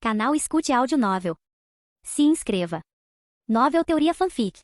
Canal Escute Áudio Novel. Se inscreva. Novel Teoria Fanfic.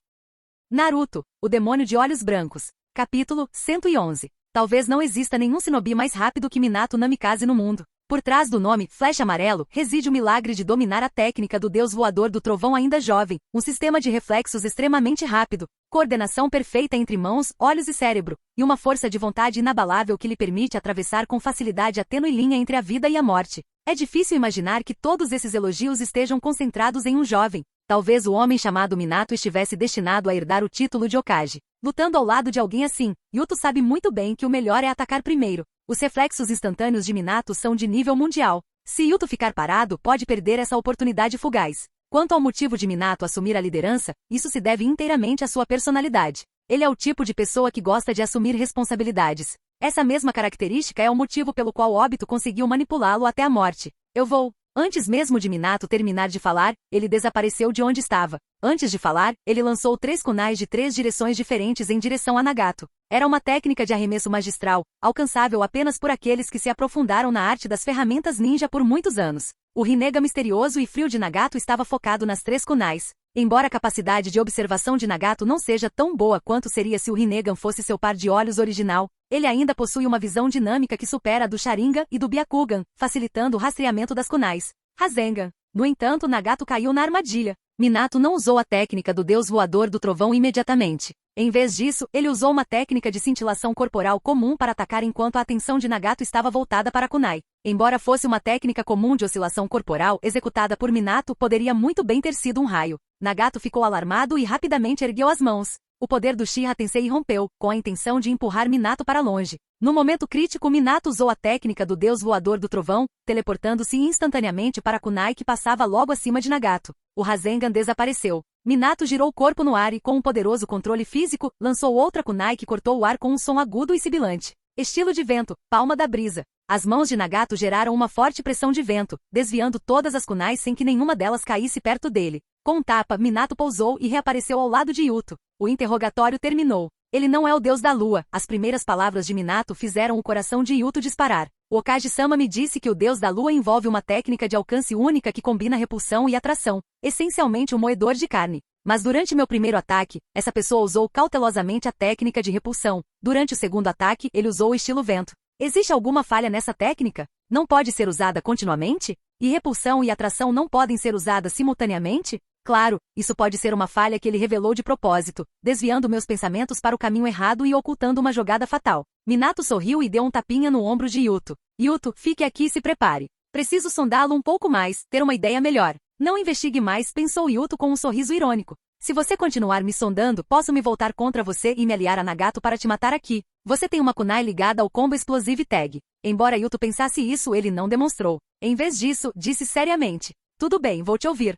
Naruto, o demônio de olhos brancos. Capítulo 111. Talvez não exista nenhum shinobi mais rápido que Minato Namikaze no mundo. Por trás do nome Flecha Amarelo, reside o milagre de dominar a técnica do deus voador do trovão ainda jovem, um sistema de reflexos extremamente rápido, coordenação perfeita entre mãos, olhos e cérebro, e uma força de vontade inabalável que lhe permite atravessar com facilidade a tênue linha entre a vida e a morte. É difícil imaginar que todos esses elogios estejam concentrados em um jovem. Talvez o homem chamado Minato estivesse destinado a herdar o título de Hokage. Lutando ao lado de alguém assim, Yuto sabe muito bem que o melhor é atacar primeiro. Os reflexos instantâneos de Minato são de nível mundial. Se Yuto ficar parado, pode perder essa oportunidade fugaz. Quanto ao motivo de Minato assumir a liderança, isso se deve inteiramente à sua personalidade. Ele é o tipo de pessoa que gosta de assumir responsabilidades. Essa mesma característica é o motivo pelo qual Obito conseguiu manipulá-lo até a morte. Eu vou. Antes mesmo de Minato terminar de falar, ele desapareceu de onde estava. Antes de falar, ele lançou 3 kunais de 3 direções diferentes em direção a Nagato. Era uma técnica de arremesso magistral, alcançável apenas por aqueles que se aprofundaram na arte das ferramentas ninja por muitos anos. O Rinnegan misterioso e frio de Nagato estava focado nas 3 kunais. Embora a capacidade de observação de Nagato não seja tão boa quanto seria se o Rinnegan fosse seu par de olhos original, ele ainda possui uma visão dinâmica que supera a do Sharingan e do Byakugan, facilitando o rastreamento das kunais. Rasengan. No entanto, Nagato caiu na armadilha. Minato não usou a técnica do deus voador do trovão imediatamente. Em vez disso, ele usou uma técnica de cintilação corporal comum para atacar enquanto a atenção de Nagato estava voltada para a kunai. Embora fosse uma técnica comum de oscilação corporal executada por Minato, poderia muito bem ter sido um raio. Nagato ficou alarmado e rapidamente ergueu as mãos. O poder do Uchiha Tensei irrompeu, com a intenção de empurrar Minato para longe. No momento crítico, Minato usou a técnica do deus voador do trovão, teleportando-se instantaneamente para a kunai que passava logo acima de Nagato. O Rasengan desapareceu. Minato girou o corpo no ar e, com um poderoso controle físico, lançou outra kunai que cortou o ar com um som agudo e sibilante. Estilo de vento, palma da brisa. As mãos de Nagato geraram uma forte pressão de vento, desviando todas as kunais sem que nenhuma delas caísse perto dele. Com um tapa, Minato pousou e reapareceu ao lado de Yuto. O interrogatório terminou. Ele não é o deus da lua. As primeiras palavras de Minato fizeram o coração de Yuto disparar. O Okage-sama me disse que o deus da lua envolve uma técnica de alcance única que combina repulsão e atração, essencialmente um moedor de carne. Mas durante meu primeiro ataque, essa pessoa usou cautelosamente a técnica de repulsão. Durante o segundo ataque, ele usou o estilo vento. Existe alguma falha nessa técnica? Não pode ser usada continuamente? E repulsão e atração não podem ser usadas simultaneamente? Claro, isso pode ser uma falha que ele revelou de propósito, desviando meus pensamentos para o caminho errado e ocultando uma jogada fatal. Minato sorriu e deu um tapinha no ombro de Yuto. Yuto, fique aqui e se prepare. Preciso sondá-lo um pouco mais, ter uma ideia melhor. Não investigue mais, pensou Yuto com um sorriso irônico. Se você continuar me sondando, posso me voltar contra você e me aliar a Nagato para te matar aqui. Você tem uma kunai ligada ao combo Explosive Tag. Embora Yuto pensasse isso, ele não demonstrou. Em vez disso, disse seriamente. Tudo bem, vou te ouvir.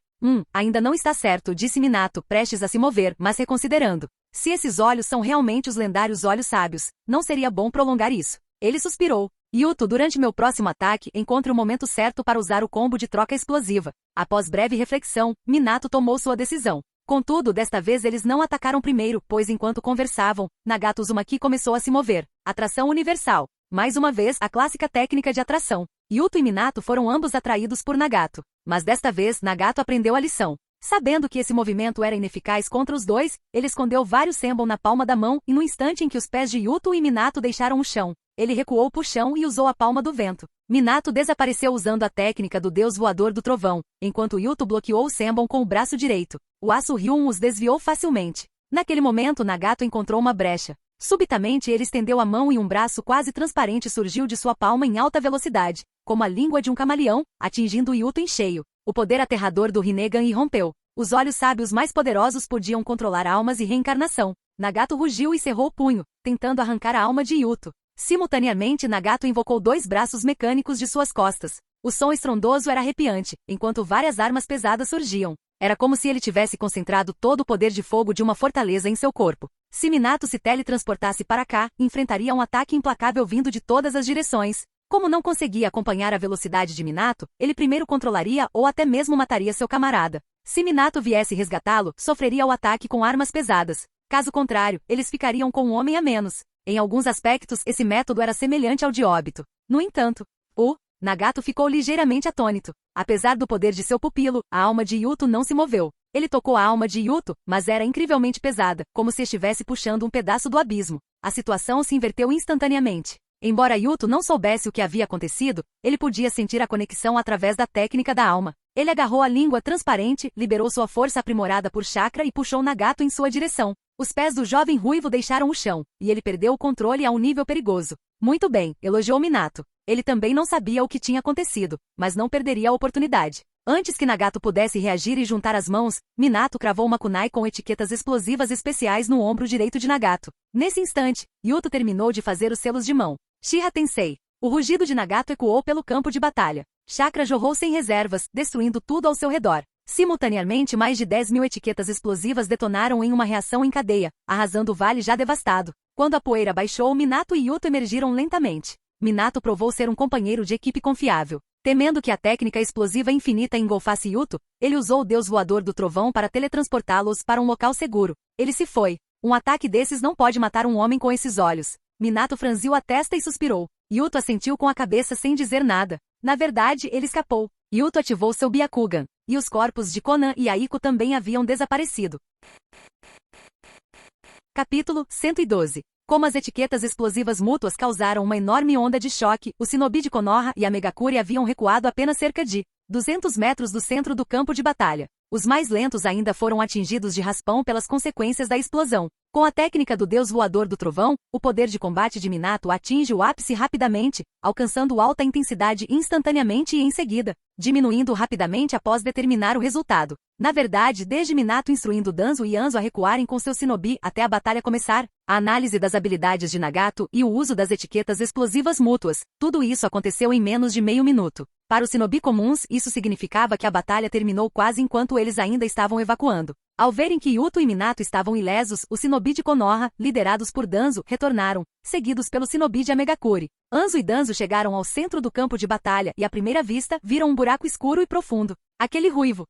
Ainda não está certo, disse Minato, prestes a se mover, mas reconsiderando. Se esses olhos são realmente os lendários olhos sábios, não seria bom prolongar isso. Ele suspirou. Yuto, durante meu próximo ataque, encontre o momento certo para usar o combo de troca explosiva. Após breve reflexão, Minato tomou sua decisão. Contudo, desta vez eles não atacaram primeiro, pois enquanto conversavam, Nagato Uzumaki começou a se mover. Atração universal. Mais uma vez, a clássica técnica de atração. Yuto e Minato foram ambos atraídos por Nagato. Mas desta vez, Nagato aprendeu a lição. Sabendo que esse movimento era ineficaz contra os dois, ele escondeu vários Senbon na palma da mão e no instante em que os pés de Yuto e Minato deixaram o chão, ele recuou para o chão e usou a palma do vento. Minato desapareceu usando a técnica do deus voador do trovão, enquanto Yuto bloqueou o Senbon com o braço direito. O aço Ryun os desviou facilmente. Naquele momento, Nagato encontrou uma brecha. Subitamente ele estendeu a mão e um braço quase transparente surgiu de sua palma em alta velocidade, como a língua de um camaleão, atingindo Yuto em cheio. O poder aterrador do Rinnegan irrompeu. Os olhos sábios mais poderosos podiam controlar almas e reencarnação. Nagato rugiu e cerrou o punho, tentando arrancar a alma de Yuto. Simultaneamente, Nagato invocou 2 braços mecânicos de suas costas. O som estrondoso era arrepiante, enquanto várias armas pesadas surgiam. Era como se ele tivesse concentrado todo o poder de fogo de uma fortaleza em seu corpo. Se Minato se teletransportasse para cá, enfrentaria um ataque implacável vindo de todas as direções. Como não conseguia acompanhar a velocidade de Minato, ele primeiro controlaria ou até mesmo mataria seu camarada. Se Minato viesse resgatá-lo, sofreria o ataque com armas pesadas. Caso contrário, eles ficariam com um homem a menos. Em alguns aspectos, esse método era semelhante ao de Obito. No entanto, o Nagato ficou ligeiramente atônito. Apesar do poder de seu pupilo, a alma de Yuto não se moveu. Ele tocou a alma de Yuto, mas era incrivelmente pesada, como se estivesse puxando um pedaço do abismo. A situação se inverteu instantaneamente. Embora Yuto não soubesse o que havia acontecido, ele podia sentir a conexão através da técnica da alma. Ele agarrou a língua transparente, liberou sua força aprimorada por chakra e puxou Nagato em sua direção. Os pés do jovem ruivo deixaram o chão, e ele perdeu o controle a um nível perigoso. Muito bem, elogiou Minato. Ele também não sabia o que tinha acontecido, mas não perderia a oportunidade. Antes que Nagato pudesse reagir e juntar as mãos, Minato cravou uma kunai com etiquetas explosivas especiais no ombro direito de Nagato. Nesse instante, Yuto terminou de fazer os selos de mão. Shiha Tensei. O rugido de Nagato ecoou pelo campo de batalha. Chakra jorrou sem reservas, destruindo tudo ao seu redor. Simultaneamente, mais de 10.000 etiquetas explosivas detonaram em uma reação em cadeia, arrasando o vale já devastado. Quando a poeira baixou, Minato e Yuto emergiram lentamente. Minato provou ser um companheiro de equipe confiável. Temendo que a técnica explosiva infinita engolfasse Yuto, ele usou o deus voador do trovão para teletransportá-los para um local seguro. Ele se foi. Um ataque desses não pode matar um homem com esses olhos. Minato franziu a testa e suspirou. Yuto assentiu com a cabeça sem dizer nada. Na verdade, ele escapou. Yuto ativou seu Byakugan, e os corpos de Konan e Aiko também haviam desaparecido. Capítulo 112. Como as etiquetas explosivas mútuas causaram uma enorme onda de choque, o Shinobi de Konoha e a Megakuri haviam recuado apenas cerca de 200 metros do centro do campo de batalha. Os mais lentos ainda foram atingidos de raspão pelas consequências da explosão. Com a técnica do deus voador do trovão, o poder de combate de Minato atinge o ápice rapidamente, alcançando alta intensidade instantaneamente e em seguida, diminuindo rapidamente após determinar o resultado. Na verdade, desde Minato instruindo Danzo e Anzo a recuarem com seu shinobi até a batalha começar, a análise das habilidades de Nagato e o uso das etiquetas explosivas mútuas, tudo isso aconteceu em menos de meio minuto. Para os shinobi comuns, isso significava que a batalha terminou quase enquanto eles ainda estavam evacuando. Ao verem que Yuto e Minato estavam ilesos, os shinobi de Konoha, liderados por Danzo, retornaram, seguidos pelo shinobi de Megakuri. Anzo e Danzo chegaram ao centro do campo de batalha e à primeira vista, viram um buraco escuro e profundo. Aquele ruivo.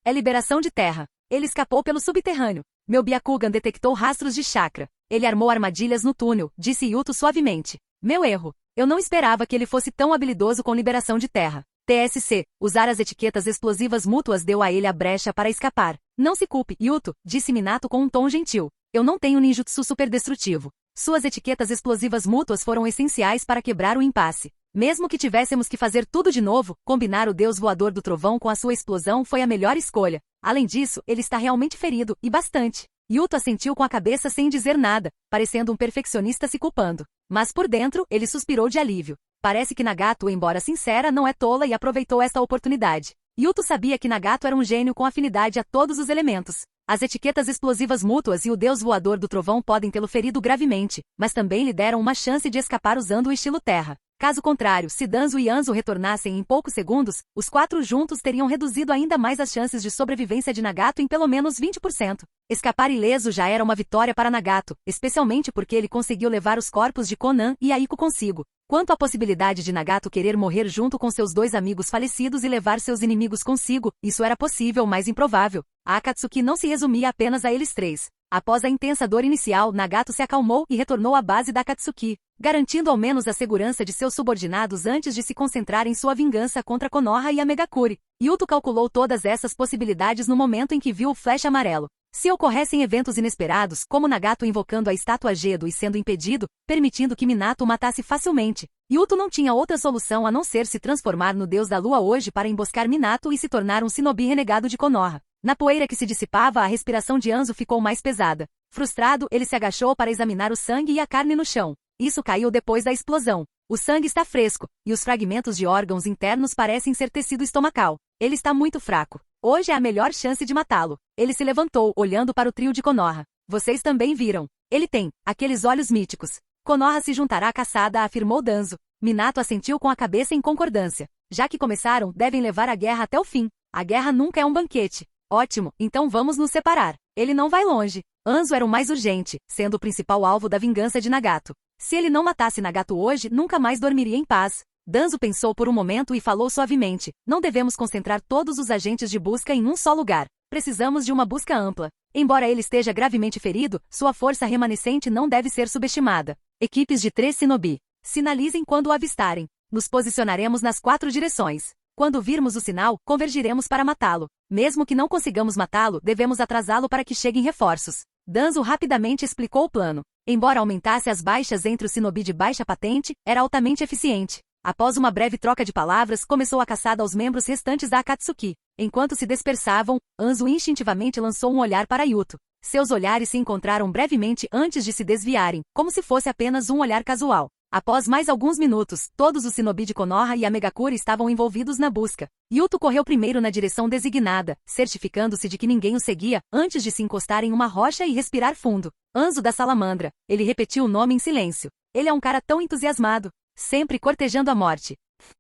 É liberação de terra. Ele escapou pelo subterrâneo. Meu Byakugan detectou rastros de chakra. Ele armou armadilhas no túnel, disse Yuto suavemente. Meu erro. Eu não esperava que ele fosse tão habilidoso com liberação de terra. TSC, usar as etiquetas explosivas mútuas deu a ele a brecha para escapar. Não se culpe, Yuto, disse Minato com um tom gentil. Eu não tenho ninjutsu superdestrutivo. Suas etiquetas explosivas mútuas foram essenciais para quebrar o impasse. Mesmo que tivéssemos que fazer tudo de novo, combinar o deus voador do trovão com a sua explosão foi a melhor escolha. Além disso, ele está realmente ferido, e bastante. Yuto assentiu com a cabeça sem dizer nada, parecendo um perfeccionista se culpando. Mas por dentro, ele suspirou de alívio. Parece que Nagato, embora sincera, não é tola e aproveitou esta oportunidade. Yuto sabia que Nagato era um gênio com afinidade a todos os elementos. As etiquetas explosivas mútuas e o deus voador do trovão podem tê-lo ferido gravemente, mas também lhe deram uma chance de escapar usando o estilo terra. Caso contrário, se Danzo e Anzo retornassem em poucos segundos, os quatro juntos teriam reduzido ainda mais as chances de sobrevivência de Nagato em pelo menos 20%. Escapar ileso já era uma vitória para Nagato, especialmente porque ele conseguiu levar os corpos de Konan e Aiko consigo. Quanto à possibilidade de Nagato querer morrer junto com seus dois amigos falecidos e levar seus inimigos consigo, isso era possível, mas improvável. A Akatsuki não se resumia apenas a eles três. Após a intensa dor inicial, Nagato se acalmou e retornou à base da Akatsuki, garantindo ao menos a segurança de seus subordinados antes de se concentrar em sua vingança contra Konoha e a Megakuri. Yuto calculou todas essas possibilidades no momento em que viu o flash amarelo. Se ocorressem eventos inesperados, como Nagato invocando a estátua Gedo e sendo impedido, permitindo que Minato o matasse facilmente, Yuto não tinha outra solução a não ser se transformar no deus da lua hoje para emboscar Minato e se tornar um shinobi renegado de Konoha. Na poeira que se dissipava, a respiração de Anzo ficou mais pesada. Frustrado, ele se agachou para examinar o sangue e a carne no chão. Isso caiu depois da explosão. O sangue está fresco, e os fragmentos de órgãos internos parecem ser tecido estomacal. Ele está muito fraco. Hoje é a melhor chance de matá-lo. Ele se levantou, olhando para o trio de Konoha. Vocês também viram. Ele tem aqueles olhos míticos. Konoha se juntará à caçada, afirmou Danzo. Minato assentiu com a cabeça em concordância. Já que começaram, devem levar a guerra até o fim. A guerra nunca é um banquete. Ótimo, então vamos nos separar. Ele não vai longe. Anzo era o mais urgente, sendo o principal alvo da vingança de Nagato. Se ele não matasse Nagato hoje, nunca mais dormiria em paz. Danzo pensou por um momento e falou suavemente. Não devemos concentrar todos os agentes de busca em um só lugar. Precisamos de uma busca ampla. Embora ele esteja gravemente ferido, sua força remanescente não deve ser subestimada. Equipes de 3 shinobi. Sinalizem quando o avistarem. Nos posicionaremos nas 4 direções. Quando virmos o sinal, convergiremos para matá-lo. Mesmo que não consigamos matá-lo, devemos atrasá-lo para que cheguem reforços. Danzo rapidamente explicou o plano. Embora aumentasse as baixas entre o shinobi de baixa patente, era altamente eficiente. Após uma breve troca de palavras, começou a caçada aos membros restantes da Akatsuki. Enquanto se dispersavam, Anzo instintivamente lançou um olhar para Yuto. Seus olhares se encontraram brevemente antes de se desviarem, como se fosse apenas um olhar casual. Após mais alguns minutos, todos os shinobi de Konoha e a Megakuri estavam envolvidos na busca. Yuto correu primeiro na direção designada, certificando-se de que ninguém o seguia, antes de se encostar em uma rocha e respirar fundo. Anzo da Salamandra. Ele repetiu o nome em silêncio. Ele é um cara tão entusiasmado. Sempre cortejando a morte.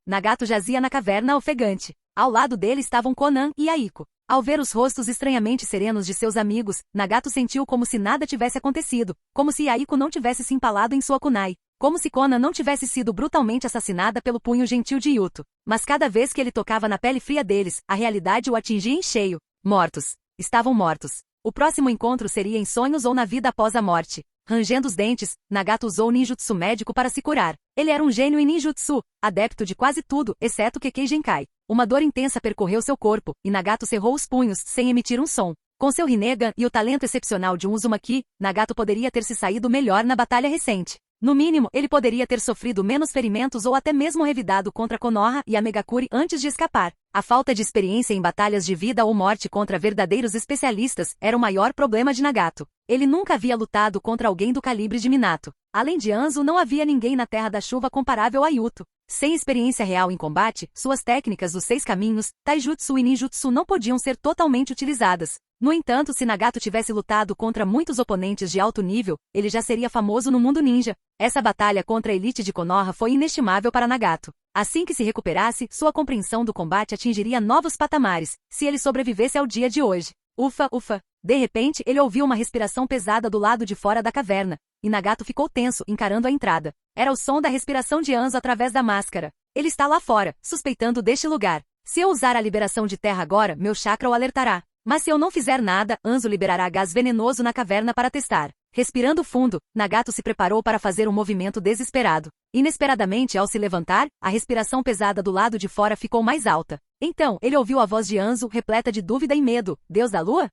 Nagato jazia na caverna ofegante. Ao lado dele estavam Conan e Aiko. Ao ver os rostos estranhamente serenos de seus amigos, Nagato sentiu como se nada tivesse acontecido, como se Aiko não tivesse se empalado em sua kunai, como se Conan não tivesse sido brutalmente assassinada pelo punho gentil de Yuto. Mas cada vez que ele tocava na pele fria deles, a realidade o atingia em cheio. Mortos. Estavam mortos. O próximo encontro seria em sonhos ou na vida após a morte. Rangendo os dentes, Nagato usou o ninjutsu médico para se curar. Ele era um gênio em ninjutsu, adepto de quase tudo, exceto Kekkei Genkai. Uma dor intensa percorreu seu corpo, e Nagato cerrou os punhos, sem emitir um som. Com seu Rinnegan e o talento excepcional de um Uzumaki, Nagato poderia ter se saído melhor na batalha recente. No mínimo, ele poderia ter sofrido menos ferimentos ou até mesmo revidado contra Konoha e a Megakuri antes de escapar. A falta de experiência em batalhas de vida ou morte contra verdadeiros especialistas era o maior problema de Nagato. Ele nunca havia lutado contra alguém do calibre de Minato. Além de Anzo, não havia ninguém na Terra da Chuva comparável a Yuto. Sem experiência real em combate, suas técnicas dos 6 caminhos, Taijutsu e Ninjutsu não podiam ser totalmente utilizadas. No entanto, se Nagato tivesse lutado contra muitos oponentes de alto nível, ele já seria famoso no mundo ninja. Essa batalha contra a elite de Konoha foi inestimável para Nagato. Assim que se recuperasse, sua compreensão do combate atingiria novos patamares, se ele sobrevivesse ao dia de hoje. Ufa, ufa. De repente, ele ouviu uma respiração pesada do lado de fora da caverna, e Nagato ficou tenso, encarando a entrada. Era o som da respiração de Anzo através da máscara. Ele está lá fora, suspeitando deste lugar. Se eu usar a liberação de terra agora, meu chakra o alertará. Mas se eu não fizer nada, Anzo liberará gás venenoso na caverna para testar. Respirando fundo, Nagato se preparou para fazer um movimento desesperado. Inesperadamente, ao se levantar, a respiração pesada do lado de fora ficou mais alta. Então, ele ouviu a voz de Anzo, repleta de dúvida e medo. Deus da Lua?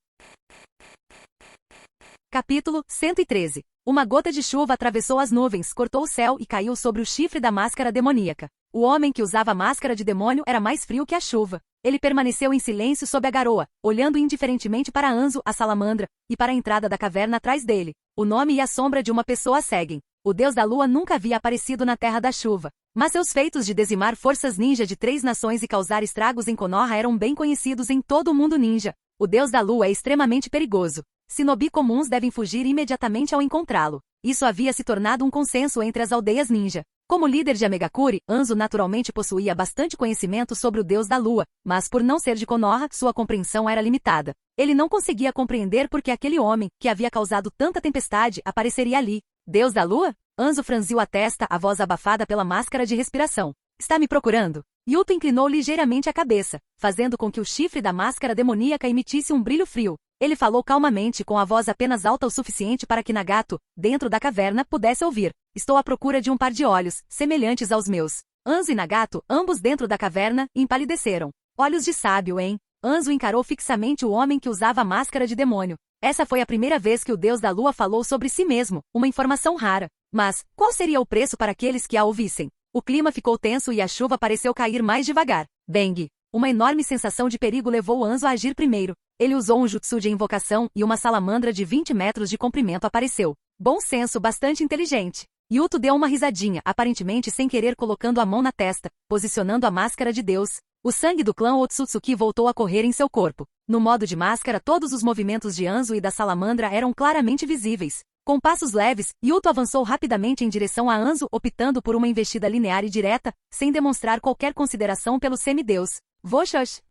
Capítulo 113. Uma gota de chuva atravessou as nuvens, cortou o céu e caiu sobre o chifre da máscara demoníaca. O homem que usava a máscara de demônio era mais frio que a chuva. Ele permaneceu em silêncio sob a garoa, olhando indiferentemente para Anzo, a salamandra, e para a entrada da caverna atrás dele. O nome e a sombra de uma pessoa seguem. O deus da lua nunca havia aparecido na Terra da Chuva. Mas seus feitos de dizimar forças ninja de 3 nações e causar estragos em Konoha eram bem conhecidos em todo o mundo ninja. O deus da lua é extremamente perigoso. Shinobi comuns devem fugir imediatamente ao encontrá-lo. Isso havia se tornado um consenso entre as aldeias ninja. Como líder de Amegakuri, Anzo naturalmente possuía bastante conhecimento sobre o deus da lua, mas por não ser de Konoha, sua compreensão era limitada. Ele não conseguia compreender por que aquele homem, que havia causado tanta tempestade, apareceria ali. Deus da lua? Anzo franziu a testa, a voz abafada pela máscara de respiração. Está me procurando? Yuto inclinou ligeiramente a cabeça, fazendo com que o chifre da máscara demoníaca emitisse um brilho frio. Ele falou calmamente, com a voz apenas alta o suficiente para que Nagato, dentro da caverna, pudesse ouvir. Estou à procura de um par de olhos, semelhantes aos meus. Anzo e Nagato, ambos dentro da caverna, empalideceram. Olhos de sábio, hein? Anzo encarou fixamente o homem que usava a máscara de demônio. Essa foi a primeira vez que o deus da lua falou sobre si mesmo, uma informação rara. Mas, qual seria o preço para aqueles que a ouvissem? O clima ficou tenso e a chuva pareceu cair mais devagar. Bang! Uma enorme sensação de perigo levou Anzo a agir primeiro. Ele usou um jutsu de invocação e uma salamandra de 20 metros de comprimento apareceu. Bom senso, bastante inteligente. Yuto deu uma risadinha, aparentemente sem querer, colocando a mão na testa, posicionando a máscara de Deus. O sangue do clã Otsutsuki voltou a correr em seu corpo. No modo de máscara, todos os movimentos de Anzo e da salamandra eram claramente visíveis. Com passos leves, Yuto avançou rapidamente em direção a Anzo, optando por uma investida linear e direta, sem demonstrar qualquer consideração pelo semideus. Voxox!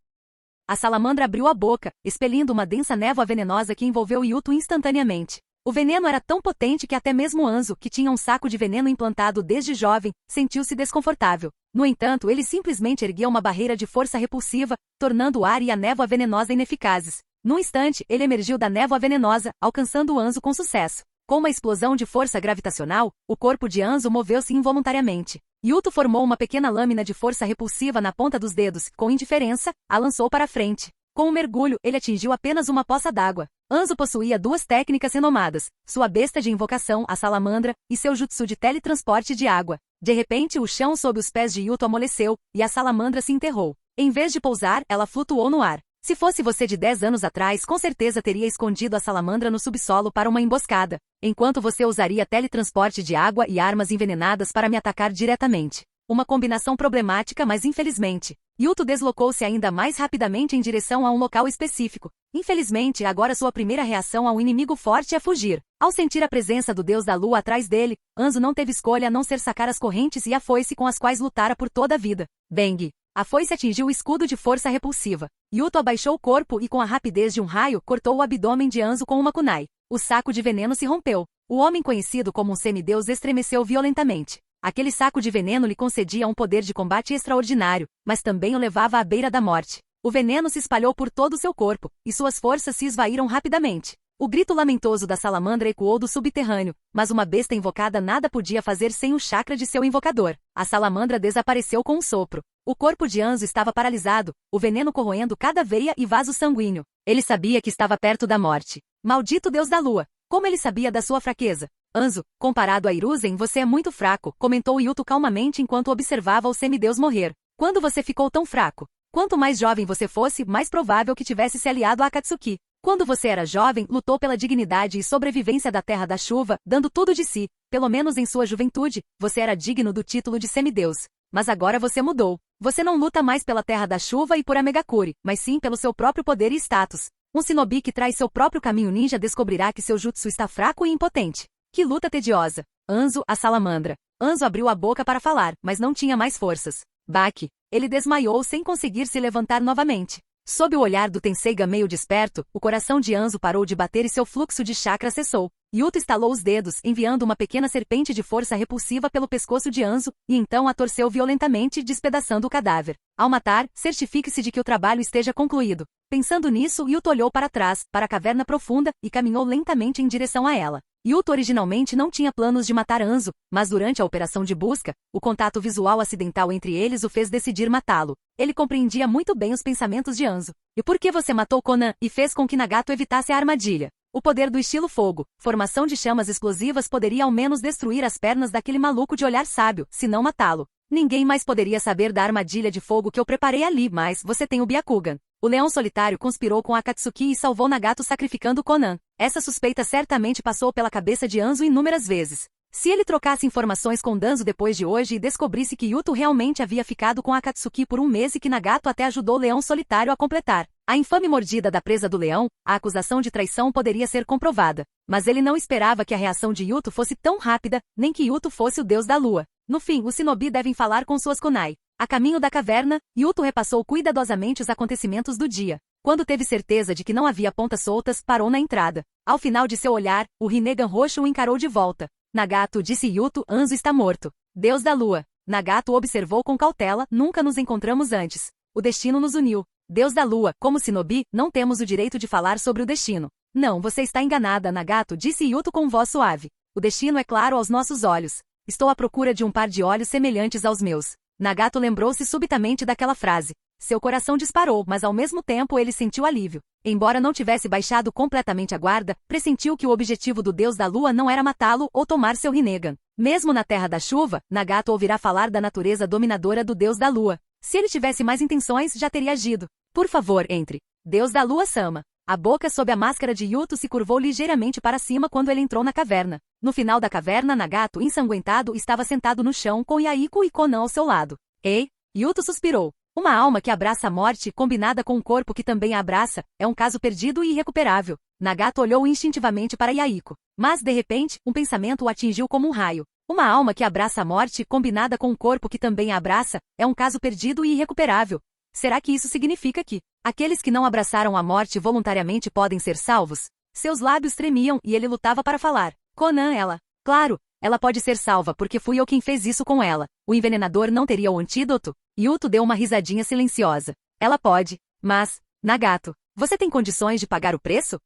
A salamandra abriu a boca, expelindo uma densa névoa venenosa que envolveu Yuto instantaneamente. O veneno era tão potente que até mesmo Anzo, que tinha um saco de veneno implantado desde jovem, sentiu-se desconfortável. No entanto, ele simplesmente ergueu uma barreira de força repulsiva, tornando o ar e a névoa venenosa ineficazes. Num instante, ele emergiu da névoa venenosa, alcançando Anzo com sucesso. Com uma explosão de força gravitacional, o corpo de Anzo moveu-se involuntariamente. Yuto formou uma pequena lâmina de força repulsiva na ponta dos dedos, com indiferença, a lançou para frente. Com um mergulho, ele atingiu apenas uma poça d'água. Anzo possuía duas técnicas renomadas, sua besta de invocação, a salamandra, e seu jutsu de teletransporte de água. De repente, o chão sob os pés de Yuto amoleceu, e a salamandra se enterrou. Em vez de pousar, ela flutuou no ar. Se fosse você de 10 anos atrás, com certeza teria escondido a salamandra no subsolo para uma emboscada, enquanto você usaria teletransporte de água e armas envenenadas para me atacar diretamente. Uma combinação problemática, mas infelizmente, Yuto deslocou-se ainda mais rapidamente em direção a um local específico. Infelizmente, agora sua primeira reação a um inimigo forte é fugir. Ao sentir a presença do deus da lua atrás dele, Anzo não teve escolha a não ser sacar as correntes e a foice com as quais lutara por toda a vida. Bang! A foice atingiu o escudo de força repulsiva. Yuto abaixou o corpo e com a rapidez de um raio, cortou o abdômen de Anzo com uma kunai. O saco de veneno se rompeu. O homem conhecido como um semideus estremeceu violentamente. Aquele saco de veneno lhe concedia um poder de combate extraordinário, mas também o levava à beira da morte. O veneno se espalhou por todo o seu corpo, e suas forças se esvaíram rapidamente. O grito lamentoso da salamandra ecoou do subterrâneo, mas uma besta invocada nada podia fazer sem o chakra de seu invocador. A salamandra desapareceu com um sopro. O corpo de Anzo estava paralisado, o veneno corroendo cada veia e vaso sanguíneo. Ele sabia que estava perto da morte. Maldito deus da lua! Como ele sabia da sua fraqueza? Anzo, comparado a Hiruzen, você é muito fraco, comentou Yuto calmamente enquanto observava o semideus morrer. Quando você ficou tão fraco? Quanto mais jovem você fosse, mais provável que tivesse se aliado a Akatsuki. Quando você era jovem, lutou pela dignidade e sobrevivência da Terra da Chuva, dando tudo de si. Pelo menos em sua juventude, você era digno do título de semideus. Mas agora você mudou. Você não luta mais pela Terra da Chuva e por Amegakure, mas sim pelo seu próprio poder e status. Um shinobi que traz seu próprio caminho ninja descobrirá que seu jutsu está fraco e impotente. Que luta tediosa. Anzo, a salamandra. Anzo abriu a boca para falar, mas não tinha mais forças. Baque. Ele desmaiou sem conseguir se levantar novamente. Sob o olhar do Tenseiga meio desperto, o coração de Anzo parou de bater e seu fluxo de chakra cessou. Yuto estalou os dedos, enviando uma pequena serpente de força repulsiva pelo pescoço de Anzo, e então a torceu violentamente, despedaçando o cadáver. Ao matar, certifique-se de que o trabalho esteja concluído. Pensando nisso, Yuto olhou para trás, para a caverna profunda, e caminhou lentamente em direção a ela. Yuto originalmente não tinha planos de matar Anzo, mas durante a operação de busca, o contato visual acidental entre eles o fez decidir matá-lo. Ele compreendia muito bem os pensamentos de Anzo. E por que você matou Konan e fez com que Nagato evitasse a armadilha? O poder do estilo fogo, formação de chamas explosivas poderia ao menos destruir as pernas daquele maluco de olhar sábio, se não matá-lo. Ninguém mais poderia saber da armadilha de fogo que eu preparei ali, mas você tem o Byakugan. O leão solitário conspirou com Akatsuki e salvou Nagato sacrificando Konan. Essa suspeita certamente passou pela cabeça de Anzo inúmeras vezes. Se ele trocasse informações com Danzo depois de hoje e descobrisse que Yuto realmente havia ficado com Akatsuki por um mês e que Nagato até ajudou o leão solitário a completar a infame mordida da presa do leão, a acusação de traição poderia ser comprovada. Mas ele não esperava que a reação de Yuto fosse tão rápida, nem que Yuto fosse o deus da lua. No fim, os shinobi devem falar com suas kunai. A caminho da caverna, Yuto repassou cuidadosamente os acontecimentos do dia. Quando teve certeza de que não havia pontas soltas, parou na entrada. Ao final de seu olhar, o Rinnegan roxo o encarou de volta. Nagato, disse Yuto, Anzo está morto. Deus da lua. Nagato observou com cautela, nunca nos encontramos antes. O destino nos uniu. Deus da lua, como shinobi, não temos o direito de falar sobre o destino. Não, você está enganada, Nagato, disse Yuto com voz suave. O destino é claro aos nossos olhos. Estou à procura de um par de olhos semelhantes aos meus. Nagato lembrou-se subitamente daquela frase. Seu coração disparou, mas ao mesmo tempo ele sentiu alívio. Embora não tivesse baixado completamente a guarda, pressentiu que o objetivo do deus da lua não era matá-lo ou tomar seu Rinnegan. Mesmo na Terra da Chuva, Nagato ouvirá falar da natureza dominadora do deus da lua. Se ele tivesse mais intenções, já teria agido. Por favor, entre. Deus da lua Sama. A boca sob a máscara de Yuto se curvou ligeiramente para cima quando ele entrou na caverna. No final da caverna, Nagato, ensanguentado, estava sentado no chão com Yaiko e Konan ao seu lado. Ei! Yuto suspirou. Uma alma que abraça a morte, combinada com um corpo que também a abraça, é um caso perdido e irrecuperável. Nagato olhou instintivamente para Yaiko. Mas, de repente, um pensamento o atingiu como um raio. Uma alma que abraça a morte, combinada com um corpo que também a abraça, é um caso perdido e irrecuperável. Será que isso significa que aqueles que não abraçaram a morte voluntariamente podem ser salvos? Seus lábios tremiam e ele lutava para falar. Konan, ela. Claro, ela pode ser salva porque fui eu quem fez isso com ela. O envenenador não teria o antídoto? Yuto deu uma risadinha silenciosa. Ela pode, mas, Nagato, você tem condições de pagar o preço?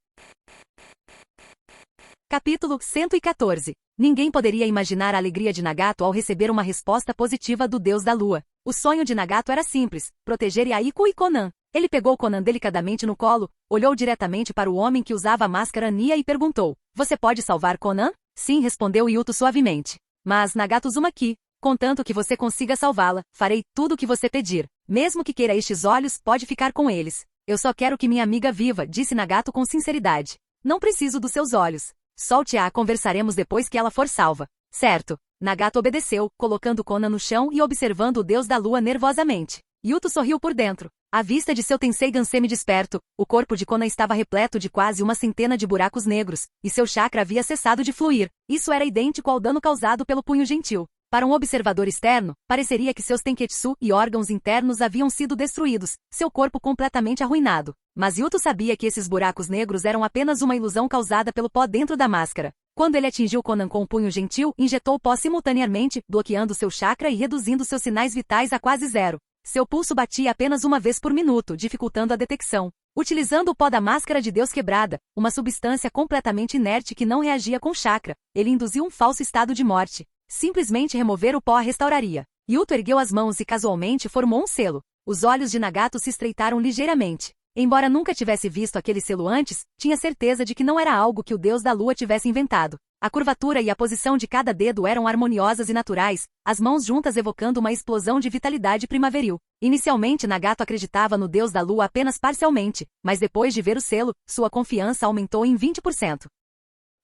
Capítulo 114. Ninguém poderia imaginar a alegria de Nagato ao receber uma resposta positiva do deus da lua. O sonho de Nagato era simples, proteger Yaiko e Conan. Ele pegou Conan delicadamente no colo, olhou diretamente para o homem que usava a máscara Nia e perguntou: "Você pode salvar Conan?" "Sim", respondeu Yuto suavemente. "Mas Nagato Uzumaki, contanto que você consiga salvá-la, farei tudo o que você pedir. Mesmo que queira estes olhos, pode ficar com eles. Eu só quero que minha amiga viva", disse Nagato com sinceridade. "Não preciso dos seus olhos. Solte-a, conversaremos depois que ela for salva." "Certo." Nagato obedeceu, colocando Conan no chão e observando o deus da lua nervosamente. Yuto sorriu por dentro. À vista de seu Tenseigan semi-desperto, o corpo de Conan estava repleto de quase uma centena de buracos negros, e seu chakra havia cessado de fluir. Isso era idêntico ao dano causado pelo punho gentil. Para um observador externo, pareceria que seus tenketsu e órgãos internos haviam sido destruídos, seu corpo completamente arruinado. Mas Yuto sabia que esses buracos negros eram apenas uma ilusão causada pelo pó dentro da máscara. Quando ele atingiu Conan com o punho gentil, injetou o pó simultaneamente, bloqueando seu chakra e reduzindo seus sinais vitais a quase zero. Seu pulso batia apenas uma vez por minuto, dificultando a detecção. Utilizando o pó da máscara de Deus quebrada, uma substância completamente inerte que não reagia com chakra, ele induziu um falso estado de morte. Simplesmente remover o pó a restauraria. Yuto ergueu as mãos e casualmente formou um selo. Os olhos de Nagato se estreitaram ligeiramente. Embora nunca tivesse visto aquele selo antes, tinha certeza de que não era algo que o deus da lua tivesse inventado. A curvatura e a posição de cada dedo eram harmoniosas e naturais, as mãos juntas evocando uma explosão de vitalidade primaveril. Inicialmente Nagato acreditava no deus da lua apenas parcialmente, mas depois de ver o selo, sua confiança aumentou em 20%.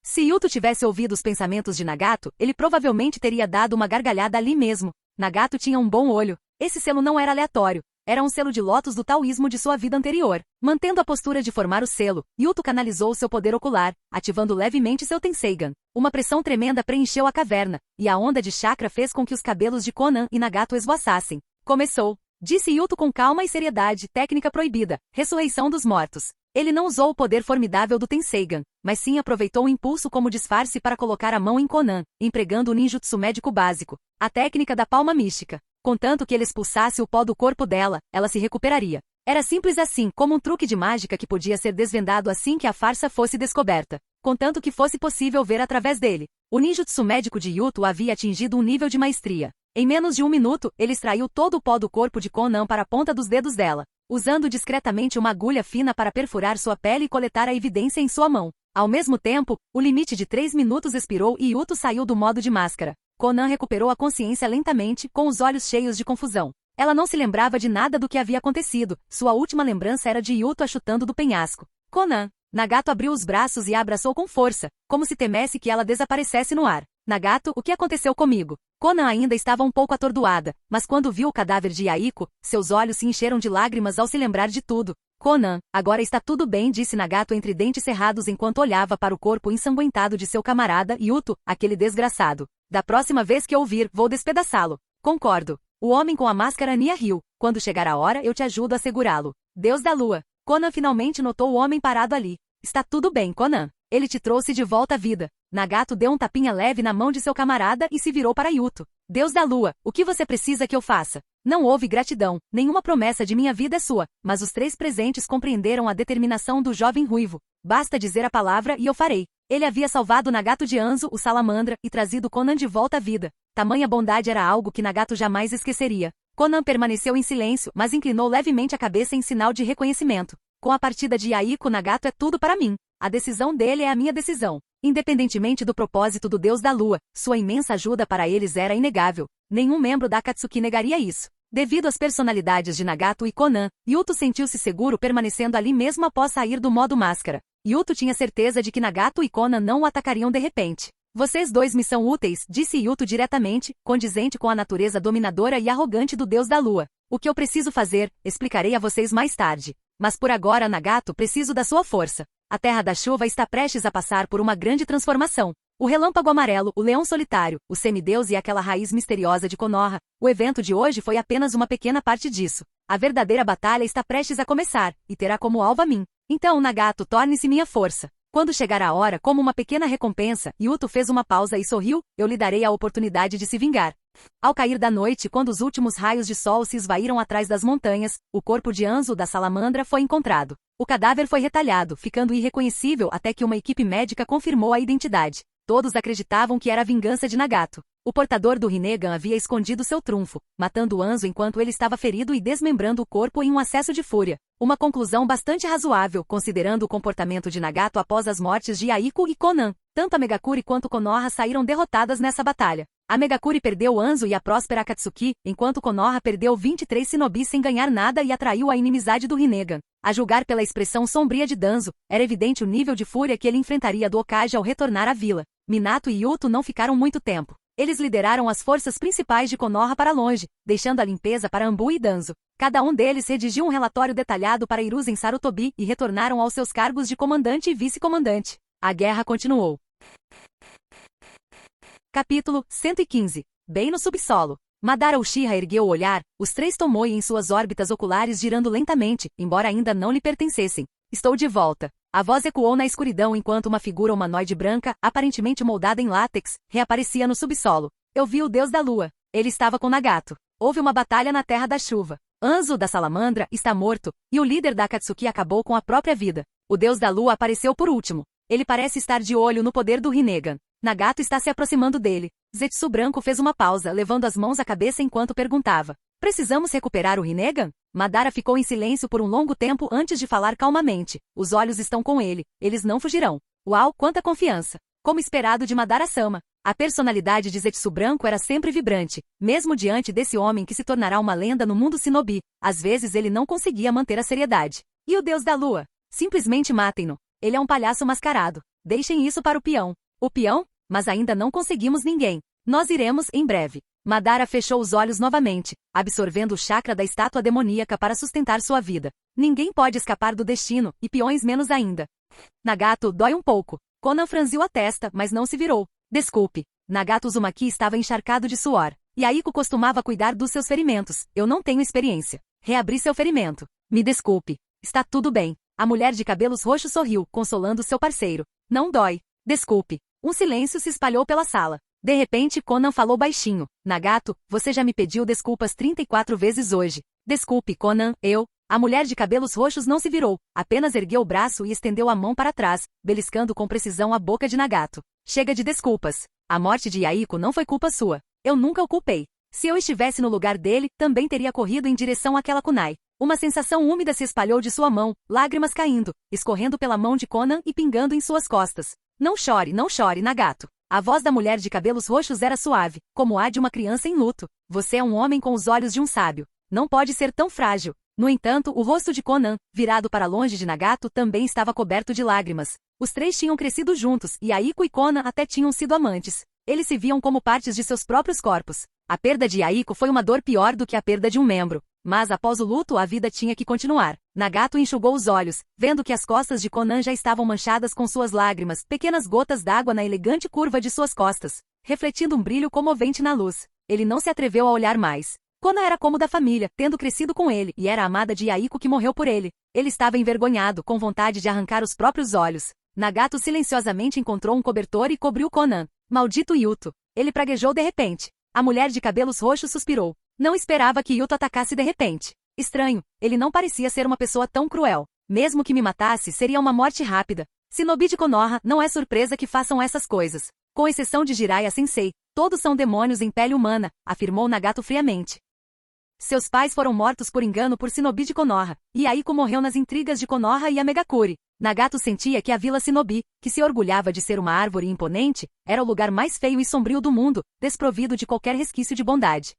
Se Yuto tivesse ouvido os pensamentos de Nagato, ele provavelmente teria dado uma gargalhada ali mesmo. Nagato tinha um bom olho. Esse selo não era aleatório. Era um selo de lótus do taoísmo de sua vida anterior. Mantendo a postura de formar o selo, Yuto canalizou seu poder ocular, ativando levemente seu Tenseigan. Uma pressão tremenda preencheu a caverna, e a onda de chakra fez com que os cabelos de Conan e Nagato esvoaçassem. "Começou", disse Yuto com calma e seriedade, técnica proibida, ressurreição dos mortos. Ele não usou o poder formidável do Tenseigan, mas sim aproveitou o impulso como disfarce para colocar a mão em Conan, empregando o ninjutsu médico básico, a técnica da palma mística. Contanto que ele expulsasse o pó do corpo dela, ela se recuperaria. Era simples assim, como um truque de mágica que podia ser desvendado assim que a farsa fosse descoberta. Contanto que fosse possível ver através dele. O ninjutsu médico de Yuto havia atingido um nível de maestria. Em menos de 1 minuto, ele extraiu todo o pó do corpo de Conan para a ponta dos dedos dela, usando discretamente uma agulha fina para perfurar sua pele e coletar a evidência em sua mão. Ao mesmo tempo, o limite de 3 minutos expirou e Yuto saiu do modo de máscara. Conan recuperou a consciência lentamente, com os olhos cheios de confusão. Ela não se lembrava de nada do que havia acontecido, sua última lembrança era de Yuto a chutando do penhasco. "Conan!" Nagato abriu os braços e a abraçou com força, como se temesse que ela desaparecesse no ar. "Nagato, o que aconteceu comigo?" Conan ainda estava um pouco atordoada, mas quando viu o cadáver de Yaiko, seus olhos se encheram de lágrimas ao se lembrar de tudo. "Conan, agora está tudo bem", disse Nagato entre dentes cerrados enquanto olhava para o corpo ensanguentado de seu camarada Yuto, aquele desgraçado. "Da próxima vez que eu ouvir, vou despedaçá-lo." "Concordo." O homem com a máscara Nia riu. "Quando chegar a hora, eu te ajudo a segurá-lo." Deus da lua. Conan finalmente notou o homem parado ali. "Está tudo bem, Conan. Ele te trouxe de volta à vida." Nagato deu um tapinha leve na mão de seu camarada e se virou para Yuto. "Deus da lua, o que você precisa que eu faça?" Não houve gratidão, nenhuma promessa de minha vida é sua, mas os 3 presentes compreenderam a determinação do jovem ruivo. "Basta dizer a palavra e eu farei." Ele havia salvado Nagato de Anzo, o salamandra, e trazido Conan de volta à vida. Tamanha bondade era algo que Nagato jamais esqueceria. Conan permaneceu em silêncio, mas inclinou levemente a cabeça em sinal de reconhecimento. "Com a partida de Yaiko, Nagato é tudo para mim. A decisão dele é a minha decisão." Independentemente do propósito do deus da lua, sua imensa ajuda para eles era inegável. Nenhum membro da Akatsuki negaria isso. Devido às personalidades de Nagato e Conan, Yuto sentiu-se seguro permanecendo ali mesmo após sair do modo máscara. Yuto tinha certeza de que Nagato e Conan não o atacariam de repente. "Vocês 2 me são úteis", disse Yuto diretamente, condizente com a natureza dominadora e arrogante do deus da lua. "O que eu preciso fazer, explicarei a vocês mais tarde. Mas por agora, Nagato, preciso da sua força. A Terra da Chuva está prestes a passar por uma grande transformação. O relâmpago amarelo, o leão solitário, o semideus e aquela raiz misteriosa de Konoha. O evento de hoje foi apenas uma pequena parte disso. A verdadeira batalha está prestes a começar, e terá como alvo a mim. Então, Nagato, torne-se minha força. Quando chegar a hora, como uma pequena recompensa", Yuto fez uma pausa e sorriu, "eu lhe darei a oportunidade de se vingar." Ao cair da noite, quando os últimos raios de sol se esvaíram atrás das montanhas, o corpo de Anzo da salamandra foi encontrado. O cadáver foi retalhado, ficando irreconhecível até que uma equipe médica confirmou a identidade. Todos acreditavam que era a vingança de Nagato. O portador do Rinnegan havia escondido seu trunfo, matando Anzo enquanto ele estava ferido e desmembrando o corpo em um acesso de fúria. Uma conclusão bastante razoável, considerando o comportamento de Nagato após as mortes de Aiko e Konan. Tanto a Megakuri quanto Konoha saíram derrotadas nessa batalha. A Megakuri perdeu Anzo e a próspera Akatsuki, enquanto Konoha perdeu 23 shinobi sem ganhar nada e atraiu a inimizade do Rinnegan. A julgar pela expressão sombria de Danzo, era evidente o nível de fúria que ele enfrentaria do Hokage ao retornar à vila. Minato e Yuto não ficaram muito tempo. Eles lideraram as forças principais de Konoha para longe, deixando a limpeza para Anbu e Danzo. Cada um deles redigiu um relatório detalhado para Hiruzen Sarutobi e retornaram aos seus cargos de comandante e vice-comandante. A guerra continuou. Capítulo 115. Bem no subsolo. Madara Uchiha ergueu o olhar, os três Tomoe em suas órbitas oculares girando lentamente, embora ainda não lhe pertencessem. Estou de volta. A voz ecoou na escuridão enquanto uma figura humanoide branca, aparentemente moldada em látex, reaparecia no subsolo. Eu vi o deus da lua. Ele estava com Nagato. Houve uma batalha na Terra da Chuva. Anzo, da Salamandra, está morto, e o líder da Akatsuki acabou com a própria vida. O deus da lua apareceu por último. Ele parece estar de olho no poder do Rinnegan. Nagato está se aproximando dele. Zetsu Branco fez uma pausa, levando as mãos à cabeça enquanto perguntava. Precisamos recuperar o Rinnegan? Madara ficou em silêncio por um longo tempo antes de falar calmamente. Os olhos estão com ele. Eles não fugirão. Uau, quanta confiança! Como esperado de Madara-sama. A personalidade de Zetsu Branco era sempre vibrante, mesmo diante desse homem que se tornará uma lenda no mundo shinobi. Às vezes ele não conseguia manter a seriedade. E o deus da lua? Simplesmente matem-no. Ele é um palhaço mascarado. Deixem isso para o peão. O peão? Mas ainda não conseguimos ninguém. Nós iremos em breve. Madara fechou os olhos novamente, absorvendo o chakra da estátua demoníaca para sustentar sua vida. Ninguém pode escapar do destino, e peões menos ainda. Nagato, dói um pouco. Konan franziu a testa, mas não se virou. Desculpe. Nagato Uzumaki estava encharcado de suor. E Aiko costumava cuidar dos seus ferimentos. Eu não tenho experiência. Reabri seu ferimento. Me desculpe. Está tudo bem. A mulher de cabelos roxos sorriu, consolando seu parceiro. Não dói. Desculpe. Um silêncio se espalhou pela sala. De repente, Konan falou baixinho. Nagato, você já me pediu desculpas 34 vezes hoje. Desculpe, Konan, eu... A mulher de cabelos roxos não se virou, apenas ergueu o braço e estendeu a mão para trás, beliscando com precisão a boca de Nagato. Chega de desculpas. A morte de Aiko não foi culpa sua. Eu nunca o culpei. Se eu estivesse no lugar dele, também teria corrido em direção àquela kunai. Uma sensação úmida se espalhou de sua mão, lágrimas caindo, escorrendo pela mão de Konan e pingando em suas costas. Não chore, Nagato. A voz da mulher de cabelos roxos era suave, como a de uma criança em luto. Você é um homem com os olhos de um sábio. Não pode ser tão frágil. No entanto, o rosto de Konan, virado para longe de Nagato, também estava coberto de lágrimas. Os três tinham crescido juntos, e Aiko e Konan até tinham sido amantes. Eles se viam como partes de seus próprios corpos. A perda de Aiko foi uma dor pior do que a perda de um membro. Mas após o luto a vida tinha que continuar. Nagato enxugou os olhos, vendo que as costas de Konan já estavam manchadas com suas lágrimas, pequenas gotas d'água na elegante curva de suas costas, refletindo um brilho comovente na luz. Ele não se atreveu a olhar mais. Konan era como da família, tendo crescido com ele, e era a amada de Aiko que morreu por ele. Ele estava envergonhado, com vontade de arrancar os próprios olhos. Nagato silenciosamente encontrou um cobertor e cobriu Konan. Maldito Yuto! Ele praguejou de repente. A mulher de cabelos roxos suspirou. Não esperava que Yuto atacasse de repente. Estranho, ele não parecia ser uma pessoa tão cruel. Mesmo que me matasse, seria uma morte rápida. Shinobi de Konoha, não é surpresa que façam essas coisas. Com exceção de Jiraiya Sensei, todos são demônios em pele humana, afirmou Nagato friamente. Seus pais foram mortos por engano por Shinobi de Konoha, e Aiko morreu nas intrigas de Konoha e a Megakuri. Nagato sentia que a vila Shinobi, que se orgulhava de ser uma árvore imponente, era o lugar mais feio e sombrio do mundo, desprovido de qualquer resquício de bondade.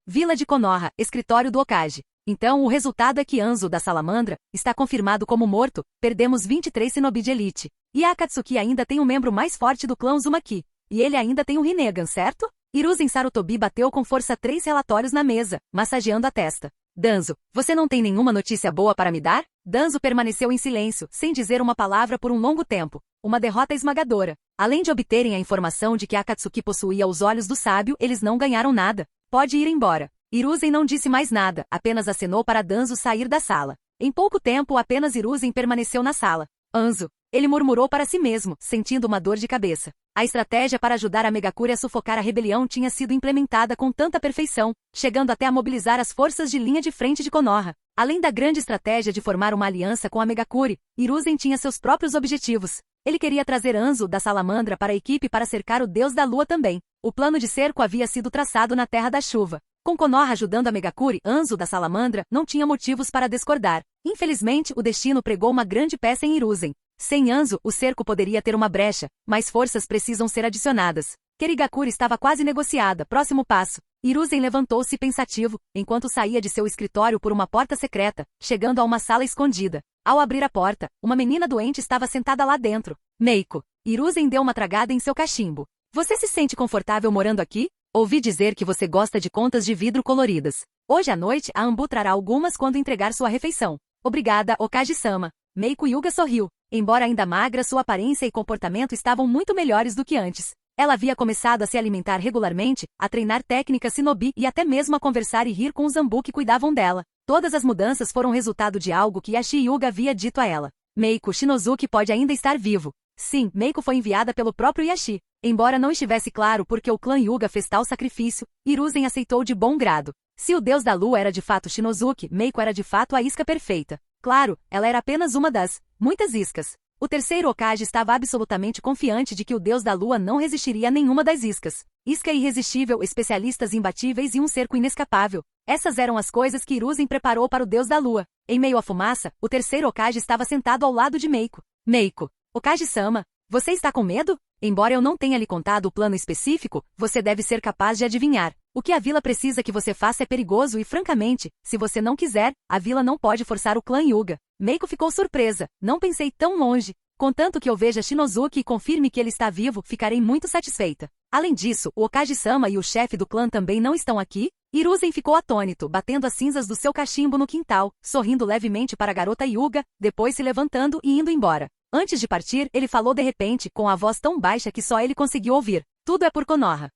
Vila de Konoha, escritório do Hokage. Então o resultado é que Anzo, da Salamandra, está confirmado como morto, perdemos 23 Shinobi de elite. E a Akatsuki ainda tem um membro mais forte do clã Uzumaki. E ele ainda tem o Rinnegan, certo? Hiruzen Sarutobi bateu com força 3 relatórios na mesa, massageando a testa. Danzo, você não tem nenhuma notícia boa para me dar? Danzo permaneceu em silêncio, sem dizer uma palavra por um longo tempo. Uma derrota esmagadora. Além de obterem a informação de que a Akatsuki possuía os olhos do sábio, eles não ganharam nada. Pode ir embora. Hiruzen não disse mais nada, apenas acenou para Danzo sair da sala. Em pouco tempo apenas Hiruzen permaneceu na sala. Anzo. Ele murmurou para si mesmo, sentindo uma dor de cabeça. A estratégia para ajudar a Megakuri a sufocar a rebelião tinha sido implementada com tanta perfeição, chegando até a mobilizar as forças de linha de frente de Konoha. Além da grande estratégia de formar uma aliança com a Megakuri, Hiruzen tinha seus próprios objetivos. Ele queria trazer Anzo da Salamandra para a equipe para cercar o deus da lua também. O plano de cerco havia sido traçado na Terra da Chuva. Com Konoha ajudando a Megakuri, Anzo da Salamandra não tinha motivos para discordar. Infelizmente, o destino pregou uma grande peça em Hiruzen. Sem Anzo, o cerco poderia ter uma brecha, mas forças precisam ser adicionadas. Kirigakure estava quase negociada. Próximo passo. Hiruzen levantou-se pensativo, enquanto saía de seu escritório por uma porta secreta, chegando a uma sala escondida. Ao abrir a porta, uma menina doente estava sentada lá dentro. Meiko. Hiruzen deu uma tragada em seu cachimbo. Você se sente confortável morando aqui? Ouvi dizer que você gosta de contas de vidro coloridas. Hoje à noite, a Ambu trará algumas quando entregar sua refeição. Obrigada, Okage-sama. Meiko Hyuga sorriu. Embora ainda magra, sua aparência e comportamento estavam muito melhores do que antes. Ela havia começado a se alimentar regularmente, a treinar técnicas shinobi e até mesmo a conversar e rir com os Ambu que cuidavam dela. Todas as mudanças foram resultado de algo que Yashi Hyuga havia dito a ela. Meiko Shinozuki pode ainda estar vivo. Sim, Meiko foi enviada pelo próprio Yashi. Embora não estivesse claro porque o clã Hyuga fez tal sacrifício, Hiruzen aceitou de bom grado. Se o deus da lua era de fato Shinozuki, Meiko era de fato a isca perfeita. Claro, ela era apenas uma das muitas iscas. O terceiro Hokage estava absolutamente confiante de que o deus da lua não resistiria a nenhuma das iscas. Isca irresistível, especialistas imbatíveis e um cerco inescapável. Essas eram as coisas que Hiruzen preparou para o deus da lua. Em meio à fumaça, o terceiro Hokage estava sentado ao lado de Meiko. Meiko. Hokage-sama, você está com medo? Embora eu não tenha lhe contado o plano específico, você deve ser capaz de adivinhar. O que a vila precisa que você faça é perigoso e, francamente, se você não quiser, a vila não pode forçar o clã Hyuga. Meiko ficou surpresa. Não pensei tão longe. Contanto que eu veja Shinozuki e confirme que ele está vivo, ficarei muito satisfeita. Além disso, o Okage-sama e o chefe do clã também não estão aqui? Hiruzen ficou atônito, batendo as cinzas do seu cachimbo no quintal, sorrindo levemente para a garota Hyuga, depois se levantando e indo embora. Antes de partir, ele falou de repente, com a voz tão baixa que só ele conseguiu ouvir. Tudo é por Konoha.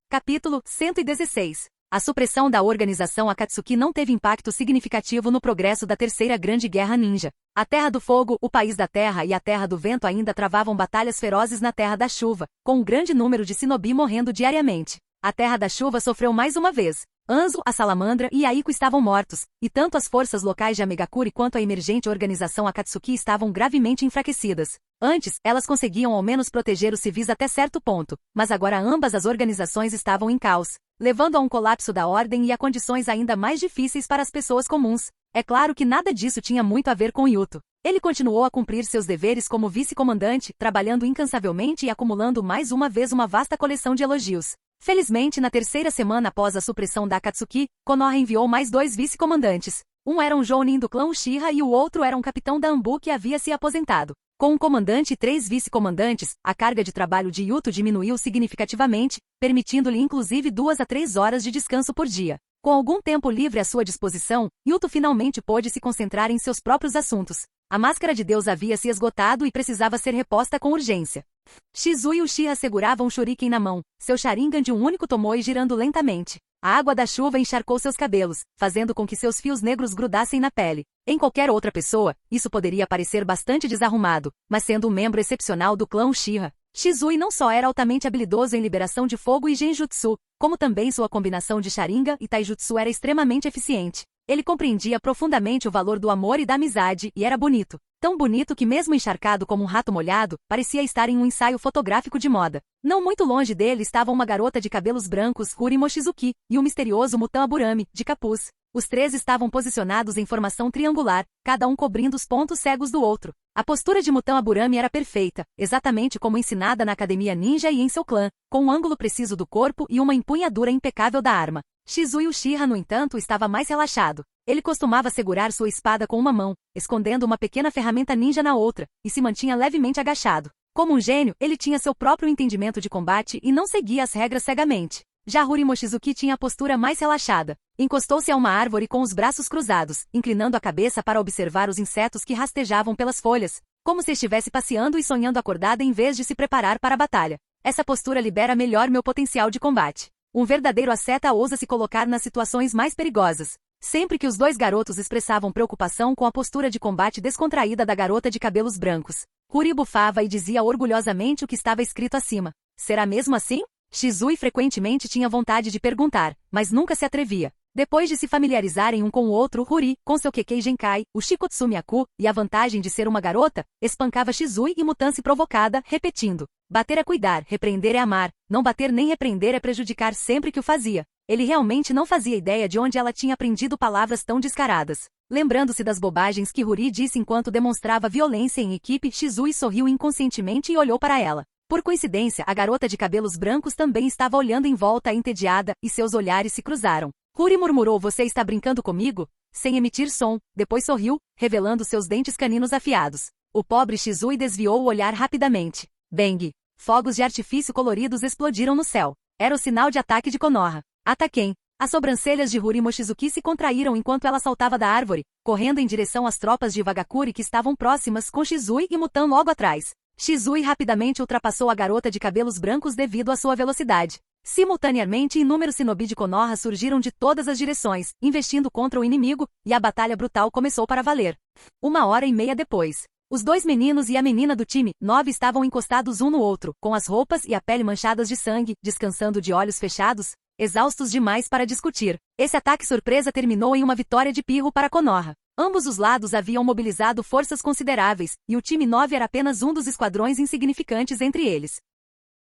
Capítulo 116. A supressão da organização Akatsuki não teve impacto significativo no progresso da Terceira Grande Guerra Ninja. A Terra do Fogo, o País da Terra e a Terra do Vento ainda travavam batalhas ferozes na Terra da Chuva, com um grande número de shinobi morrendo diariamente. A Terra da Chuva sofreu mais uma vez. Anzo, a Salamandra e Aiko estavam mortos, e tanto as forças locais de Megakuri quanto a emergente organização Akatsuki estavam gravemente enfraquecidas. Antes, elas conseguiam ao menos proteger os civis até certo ponto, mas agora ambas as organizações estavam em caos, levando a um colapso da ordem e a condições ainda mais difíceis para as pessoas comuns. É claro que nada disso tinha muito a ver com Yuto. Ele continuou a cumprir seus deveres como vice-comandante, trabalhando incansavelmente e acumulando mais uma vez uma vasta coleção de elogios. Felizmente, na terceira semana após a supressão da Akatsuki, Konoha enviou mais 2 vice-comandantes. Um era um Jounin do clã Uchiha e o outro era um capitão da Ambu que havia se aposentado. Com um comandante e 3 vice-comandantes, a carga de trabalho de Yuto diminuiu significativamente, permitindo-lhe inclusive 2 a 3 horas de descanso por dia. Com algum tempo livre à sua disposição, Yuto finalmente pôde se concentrar em seus próprios assuntos. A máscara de Deus havia se esgotado e precisava ser reposta com urgência. Shizui Uchiha segurava um shuriken na mão, seu Sharingan de um único tomoe girando lentamente. A água da chuva encharcou seus cabelos, fazendo com que seus fios negros grudassem na pele. Em qualquer outra pessoa, isso poderia parecer bastante desarrumado, mas sendo um membro excepcional do clã Uchiha, Shizui não só era altamente habilidoso em liberação de fogo e genjutsu, como também sua combinação de Sharingan e Taijutsu era extremamente eficiente. Ele compreendia profundamente o valor do amor e da amizade, e era bonito. Tão bonito que mesmo encharcado como um rato molhado, parecia estar em um ensaio fotográfico de moda. Não muito longe dele estava uma garota de cabelos brancos, Kuri Mochizuki, e o misterioso Mutan Aburami, de capuz. Os 3 estavam posicionados em formação triangular, cada um cobrindo os pontos cegos do outro. A postura de Mutan Aburami era perfeita, exatamente como ensinada na academia ninja e em seu clã, com um ângulo preciso do corpo e uma empunhadura impecável da arma. Shizui Uchiha, no entanto, estava mais relaxado. Ele costumava segurar sua espada com uma mão, escondendo uma pequena ferramenta ninja na outra, e se mantinha levemente agachado. Como um gênio, ele tinha seu próprio entendimento de combate e não seguia as regras cegamente. Já Huri Mochizuki tinha a postura mais relaxada. Encostou-se a uma árvore com os braços cruzados, inclinando a cabeça para observar os insetos que rastejavam pelas folhas, como se estivesse passeando e sonhando acordada em vez de se preparar para a batalha. Essa postura libera melhor meu potencial de combate. Um verdadeiro asceta ousa se colocar nas situações mais perigosas. Sempre que os 2 garotos expressavam preocupação com a postura de combate descontraída da garota de cabelos brancos, Kuri bufava e dizia orgulhosamente o que estava escrito acima. Será mesmo assim? Shizui frequentemente tinha vontade de perguntar, mas nunca se atrevia. Depois de se familiarizarem um com o outro, Huri, com seu Kekkei Genkai, o Shikotsu Myaku, e a vantagem de ser uma garota, espancava Shizui e Mutanse provocada, repetindo: bater é cuidar, repreender é amar, não bater nem repreender é prejudicar sempre que o fazia. Ele realmente não fazia ideia de onde ela tinha aprendido palavras tão descaradas. Lembrando-se das bobagens que Huri disse enquanto demonstrava violência em equipe, Shizui sorriu inconscientemente e olhou para ela. Por coincidência, a garota de cabelos brancos também estava olhando em volta entediada, e seus olhares se cruzaram. Huri murmurou: você está brincando comigo? Sem emitir som, depois sorriu, revelando seus dentes caninos afiados. O pobre Shizui desviou o olhar rapidamente. Bang! Fogos de artifício coloridos explodiram no céu. Era o sinal de ataque de Konoha. Ataquem! As sobrancelhas de Huri Mochizuki se contraíram enquanto ela saltava da árvore, correndo em direção às tropas de Wagakuri que estavam próximas, com Shizui e Mutan logo atrás. Shizui rapidamente ultrapassou a garota de cabelos brancos devido à sua velocidade. Simultaneamente, inúmeros shinobi de Konoha surgiram de todas as direções, investindo contra o inimigo, e a batalha brutal começou para valer. 1h30 depois, os dois meninos e a menina do time 9 estavam encostados um no outro, com as roupas e a pele manchadas de sangue, descansando de olhos fechados, exaustos demais para discutir. Esse ataque surpresa terminou em uma vitória de pirro para Konoha. Ambos os lados haviam mobilizado forças consideráveis, e o time 9 era apenas um dos esquadrões insignificantes entre eles.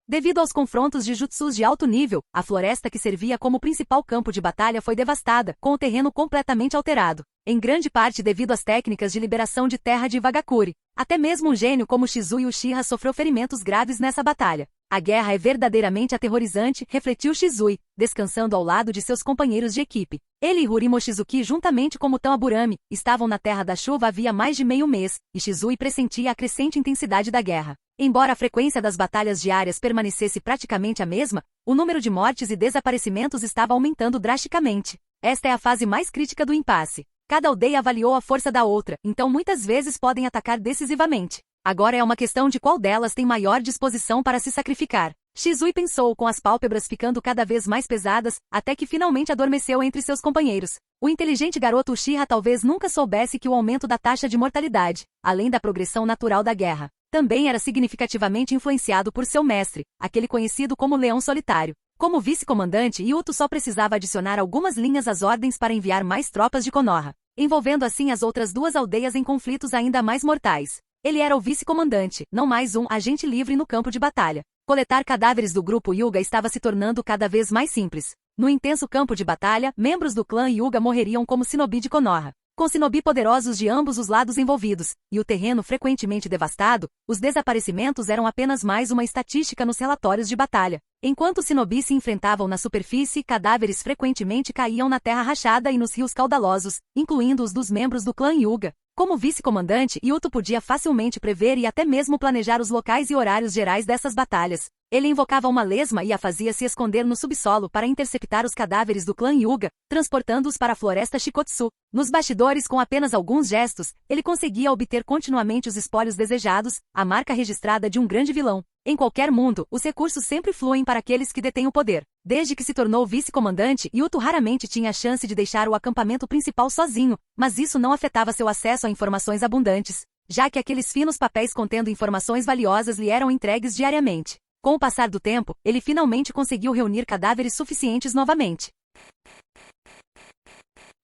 Devido aos confrontos de jutsus de alto nível, a floresta que servia como principal campo de batalha foi devastada, com o terreno completamente alterado, em grande parte devido às técnicas de liberação de terra de Wagakuri. Até mesmo um gênio como Shizui Uchiha sofreu ferimentos graves nessa batalha. A guerra é verdadeiramente aterrorizante, refletiu Shizui, descansando ao lado de seus companheiros de equipe. Ele e Huri Mochizuki, juntamente com Mutan Aburami, estavam na Terra da Chuva havia mais de meio mês, e Shizui pressentia a crescente intensidade da guerra. Embora a frequência das batalhas diárias permanecesse praticamente a mesma, o número de mortes e desaparecimentos estava aumentando drasticamente. Esta é a fase mais crítica do impasse. Cada aldeia avaliou a força da outra, então muitas vezes podem atacar decisivamente. Agora é uma questão de qual delas tem maior disposição para se sacrificar. Shizui pensou, com as pálpebras ficando cada vez mais pesadas, até que finalmente adormeceu entre seus companheiros. O inteligente garoto Uchiha talvez nunca soubesse que o aumento da taxa de mortalidade, além da progressão natural da guerra, também era significativamente influenciado por seu mestre, aquele conhecido como Leão Solitário. Como vice-comandante, Yuto só precisava adicionar algumas linhas às ordens para enviar mais tropas de Konoha, envolvendo assim as outras duas aldeias em conflitos ainda mais mortais. Ele era o vice-comandante, não mais um agente livre no campo de batalha. Coletar cadáveres do grupo Hyuga estava se tornando cada vez mais simples. No intenso campo de batalha, membros do clã Hyuga morreriam como shinobi de Konoha. Com shinobi poderosos de ambos os lados envolvidos, e o terreno frequentemente devastado, os desaparecimentos eram apenas mais uma estatística nos relatórios de batalha. Enquanto os shinobi se enfrentavam na superfície, cadáveres frequentemente caíam na terra rachada e nos rios caudalosos, incluindo os dos membros do clã Hyuga. Como vice-comandante, Yuto podia facilmente prever e até mesmo planejar os locais e horários gerais dessas batalhas. Ele invocava uma lesma e a fazia se esconder no subsolo para interceptar os cadáveres do clã Hyuga, transportando-os para a floresta Shikotsu. Nos bastidores, com apenas alguns gestos, ele conseguia obter continuamente os espólios desejados, a marca registrada de um grande vilão. Em qualquer mundo, os recursos sempre fluem para aqueles que detêm o poder. Desde que se tornou vice-comandante, Yuto raramente tinha a chance de deixar o acampamento principal sozinho, mas isso não afetava seu acesso a informações abundantes, já que aqueles finos papéis contendo informações valiosas lhe eram entregues diariamente. Com o passar do tempo, ele finalmente conseguiu reunir cadáveres suficientes novamente.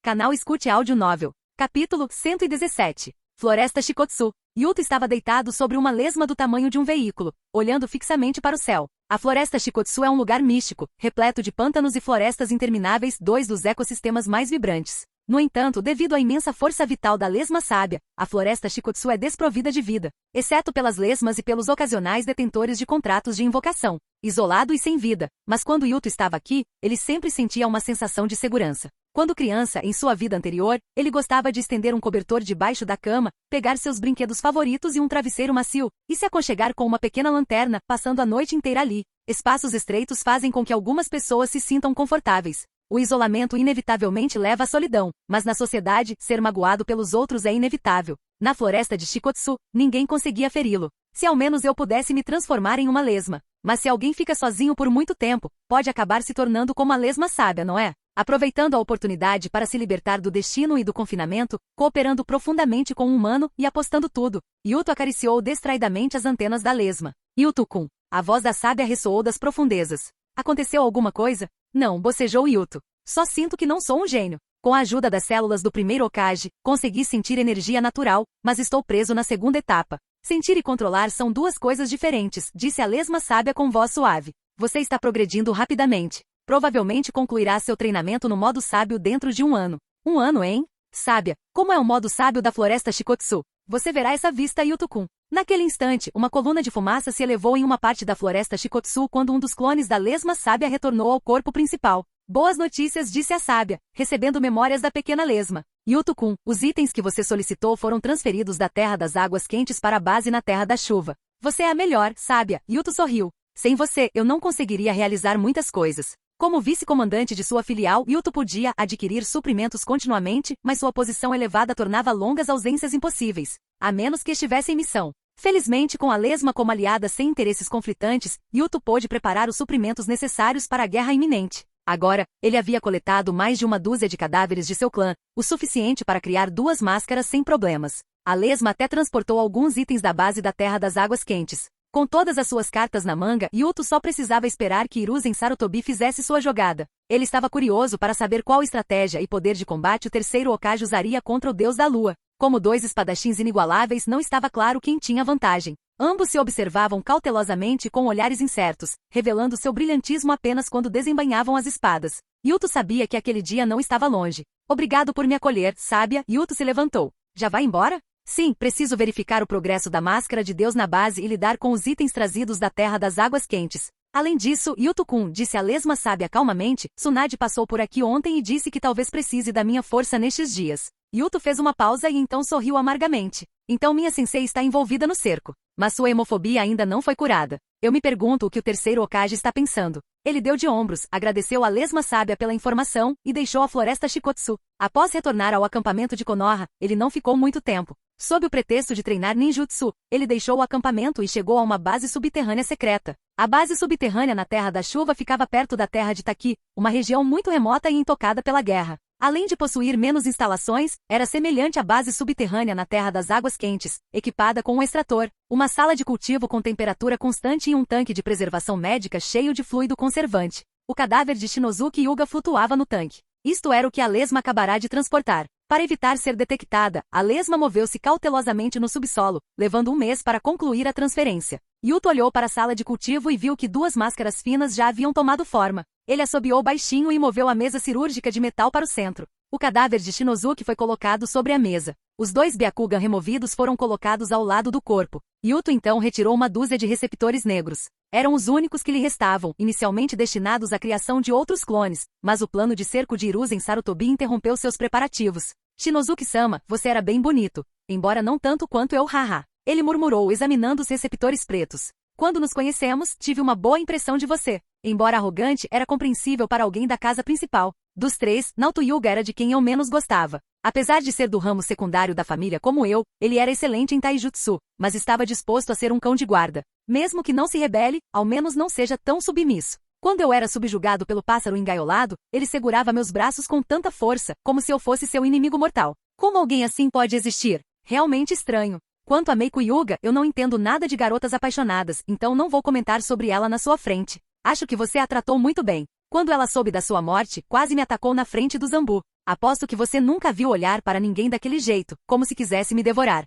Canal Escute Áudio Novel. Capítulo 117. Floresta Shikotsu. Yuto estava deitado sobre uma lesma do tamanho de um veículo, olhando fixamente para o céu. A floresta Shikotsu é um lugar místico, repleto de pântanos e florestas intermináveis, dois dos ecossistemas mais vibrantes. No entanto, devido à imensa força vital da lesma sábia, a floresta Shikotsu é desprovida de vida, exceto pelas lesmas e pelos ocasionais detentores de contratos de invocação. Isolado e sem vida, mas quando Yuto estava aqui, ele sempre sentia uma sensação de segurança. Quando criança, em sua vida anterior, ele gostava de estender um cobertor debaixo da cama, pegar seus brinquedos favoritos e um travesseiro macio, e se aconchegar com uma pequena lanterna, passando a noite inteira ali. Espaços estreitos fazem com que algumas pessoas se sintam confortáveis. O isolamento inevitavelmente leva à solidão, mas na sociedade, ser magoado pelos outros é inevitável. Na floresta de Shikotsu, ninguém conseguia feri-lo. Se ao menos eu pudesse me transformar em uma lesma. Mas se alguém fica sozinho por muito tempo, pode acabar se tornando como a lesma sábia, não é? Aproveitando a oportunidade para se libertar do destino e do confinamento, cooperando profundamente com um humano e apostando tudo, Yuto acariciou distraidamente as antenas da lesma. Yuto-kun. A voz da sábia ressoou das profundezas. Aconteceu alguma coisa? Não, bocejou Yuto. Só sinto que não sou um gênio. Com a ajuda das células do primeiro Hokage, consegui sentir energia natural, mas estou preso na segunda etapa. Sentir e controlar são duas coisas diferentes, disse a lesma sábia com voz suave. Você está progredindo rapidamente. Provavelmente concluirá seu treinamento no modo sábio dentro de um ano. Um ano, hein? Sábia, como é o modo sábio da floresta Shikotsu? Você verá essa vista, Yuto-kun. Naquele instante, uma coluna de fumaça se elevou em uma parte da floresta Shikotsu quando um dos clones da lesma sábia retornou ao corpo principal. Boas notícias, disse a sábia, recebendo memórias da pequena lesma. Yuto-kun, os itens que você solicitou foram transferidos da Terra das Águas Quentes para a base na Terra da Chuva. Você é a melhor, sábia, Yuto sorriu. Sem você, eu não conseguiria realizar muitas coisas. Como vice-comandante de sua filial, Yuto podia adquirir suprimentos continuamente, mas sua posição elevada tornava longas ausências impossíveis, a menos que estivesse em missão. Felizmente, com a lesma como aliada sem interesses conflitantes, Yuto pôde preparar os suprimentos necessários para a guerra iminente. Agora, ele havia coletado mais de uma dúzia de cadáveres de seu clã, o suficiente para criar 2 máscaras sem problemas. A lesma até transportou alguns itens da base da Terra das Águas Quentes. Com todas as suas cartas na manga, Yuto só precisava esperar que Hiruzen Sarutobi fizesse sua jogada. Ele estava curioso para saber qual estratégia e poder de combate o terceiro Hokage usaria contra o Deus da Lua. Como 2 espadachins inigualáveis, não estava claro quem tinha vantagem. Ambos se observavam cautelosamente com olhares incertos, revelando seu brilhantismo apenas quando desembainhavam as espadas. Yuto sabia que aquele dia não estava longe. Obrigado por me acolher, sábia. Yuto se levantou. Já vai embora? Sim, preciso verificar o progresso da máscara de Deus na base e lidar com os itens trazidos da Terra das Águas Quentes. Além disso, Yuto-kun, disse a lesma sábia calmamente, Tsunade passou por aqui ontem e disse que talvez precise da minha força nestes dias. Yuto fez uma pausa e então sorriu amargamente. Então minha sensei está envolvida no cerco. Mas sua hemofobia ainda não foi curada. Eu me pergunto o que o terceiro Hokage está pensando. Ele deu de ombros, agradeceu a lesma sábia pela informação e deixou a floresta Shikotsu. Após retornar ao acampamento de Konoha, ele não ficou muito tempo. Sob o pretexto de treinar ninjutsu, ele deixou o acampamento e chegou a uma base subterrânea secreta. A base subterrânea na Terra da Chuva ficava perto da Terra de Taki, uma região muito remota e intocada pela guerra. Além de possuir menos instalações, era semelhante à base subterrânea na Terra das Águas Quentes, equipada com um extrator, uma sala de cultivo com temperatura constante e um tanque de preservação médica cheio de fluido conservante. O cadáver de Shinozuki Yuga flutuava no tanque. Isto era o que a lesma acabará de transportar. Para evitar ser detectada, a lesma moveu-se cautelosamente no subsolo, levando 1 mês para concluir a transferência. Yuto olhou para a sala de cultivo e viu que 2 máscaras finas já haviam tomado forma. Ele assobiou baixinho e moveu a mesa cirúrgica de metal para o centro. O cadáver de Shinozuki foi colocado sobre a mesa. Os 2 Byakugan removidos foram colocados ao lado do corpo. Yuto então retirou uma dúzia de receptores negros. Eram os únicos que lhe restavam, inicialmente destinados à criação de outros clones, mas o plano de cerco de Hiruzen Sarutobi interrompeu seus preparativos. Shinozuki-sama, você era bem bonito, embora não tanto quanto eu, haha. Ele murmurou, examinando os receptores pretos. Quando nos conhecemos, tive uma boa impressão de você. Embora arrogante, era compreensível para alguém da casa principal. Dos 3, Naoto Hyuga era de quem eu menos gostava. Apesar de ser do ramo secundário da família como eu, ele era excelente em taijutsu, mas estava disposto a ser um cão de guarda. Mesmo que não se rebele, ao menos não seja tão submisso. Quando eu era subjugado pelo pássaro engaiolado, ele segurava meus braços com tanta força, como se eu fosse seu inimigo mortal. Como alguém assim pode existir? Realmente estranho. Quanto a Meiko Hyuga, eu não entendo nada de garotas apaixonadas, então não vou comentar sobre ela na sua frente. Acho que você a tratou muito bem. Quando ela soube da sua morte, quase me atacou na frente do Zambu. Aposto que você nunca viu olhar para ninguém daquele jeito, como se quisesse me devorar.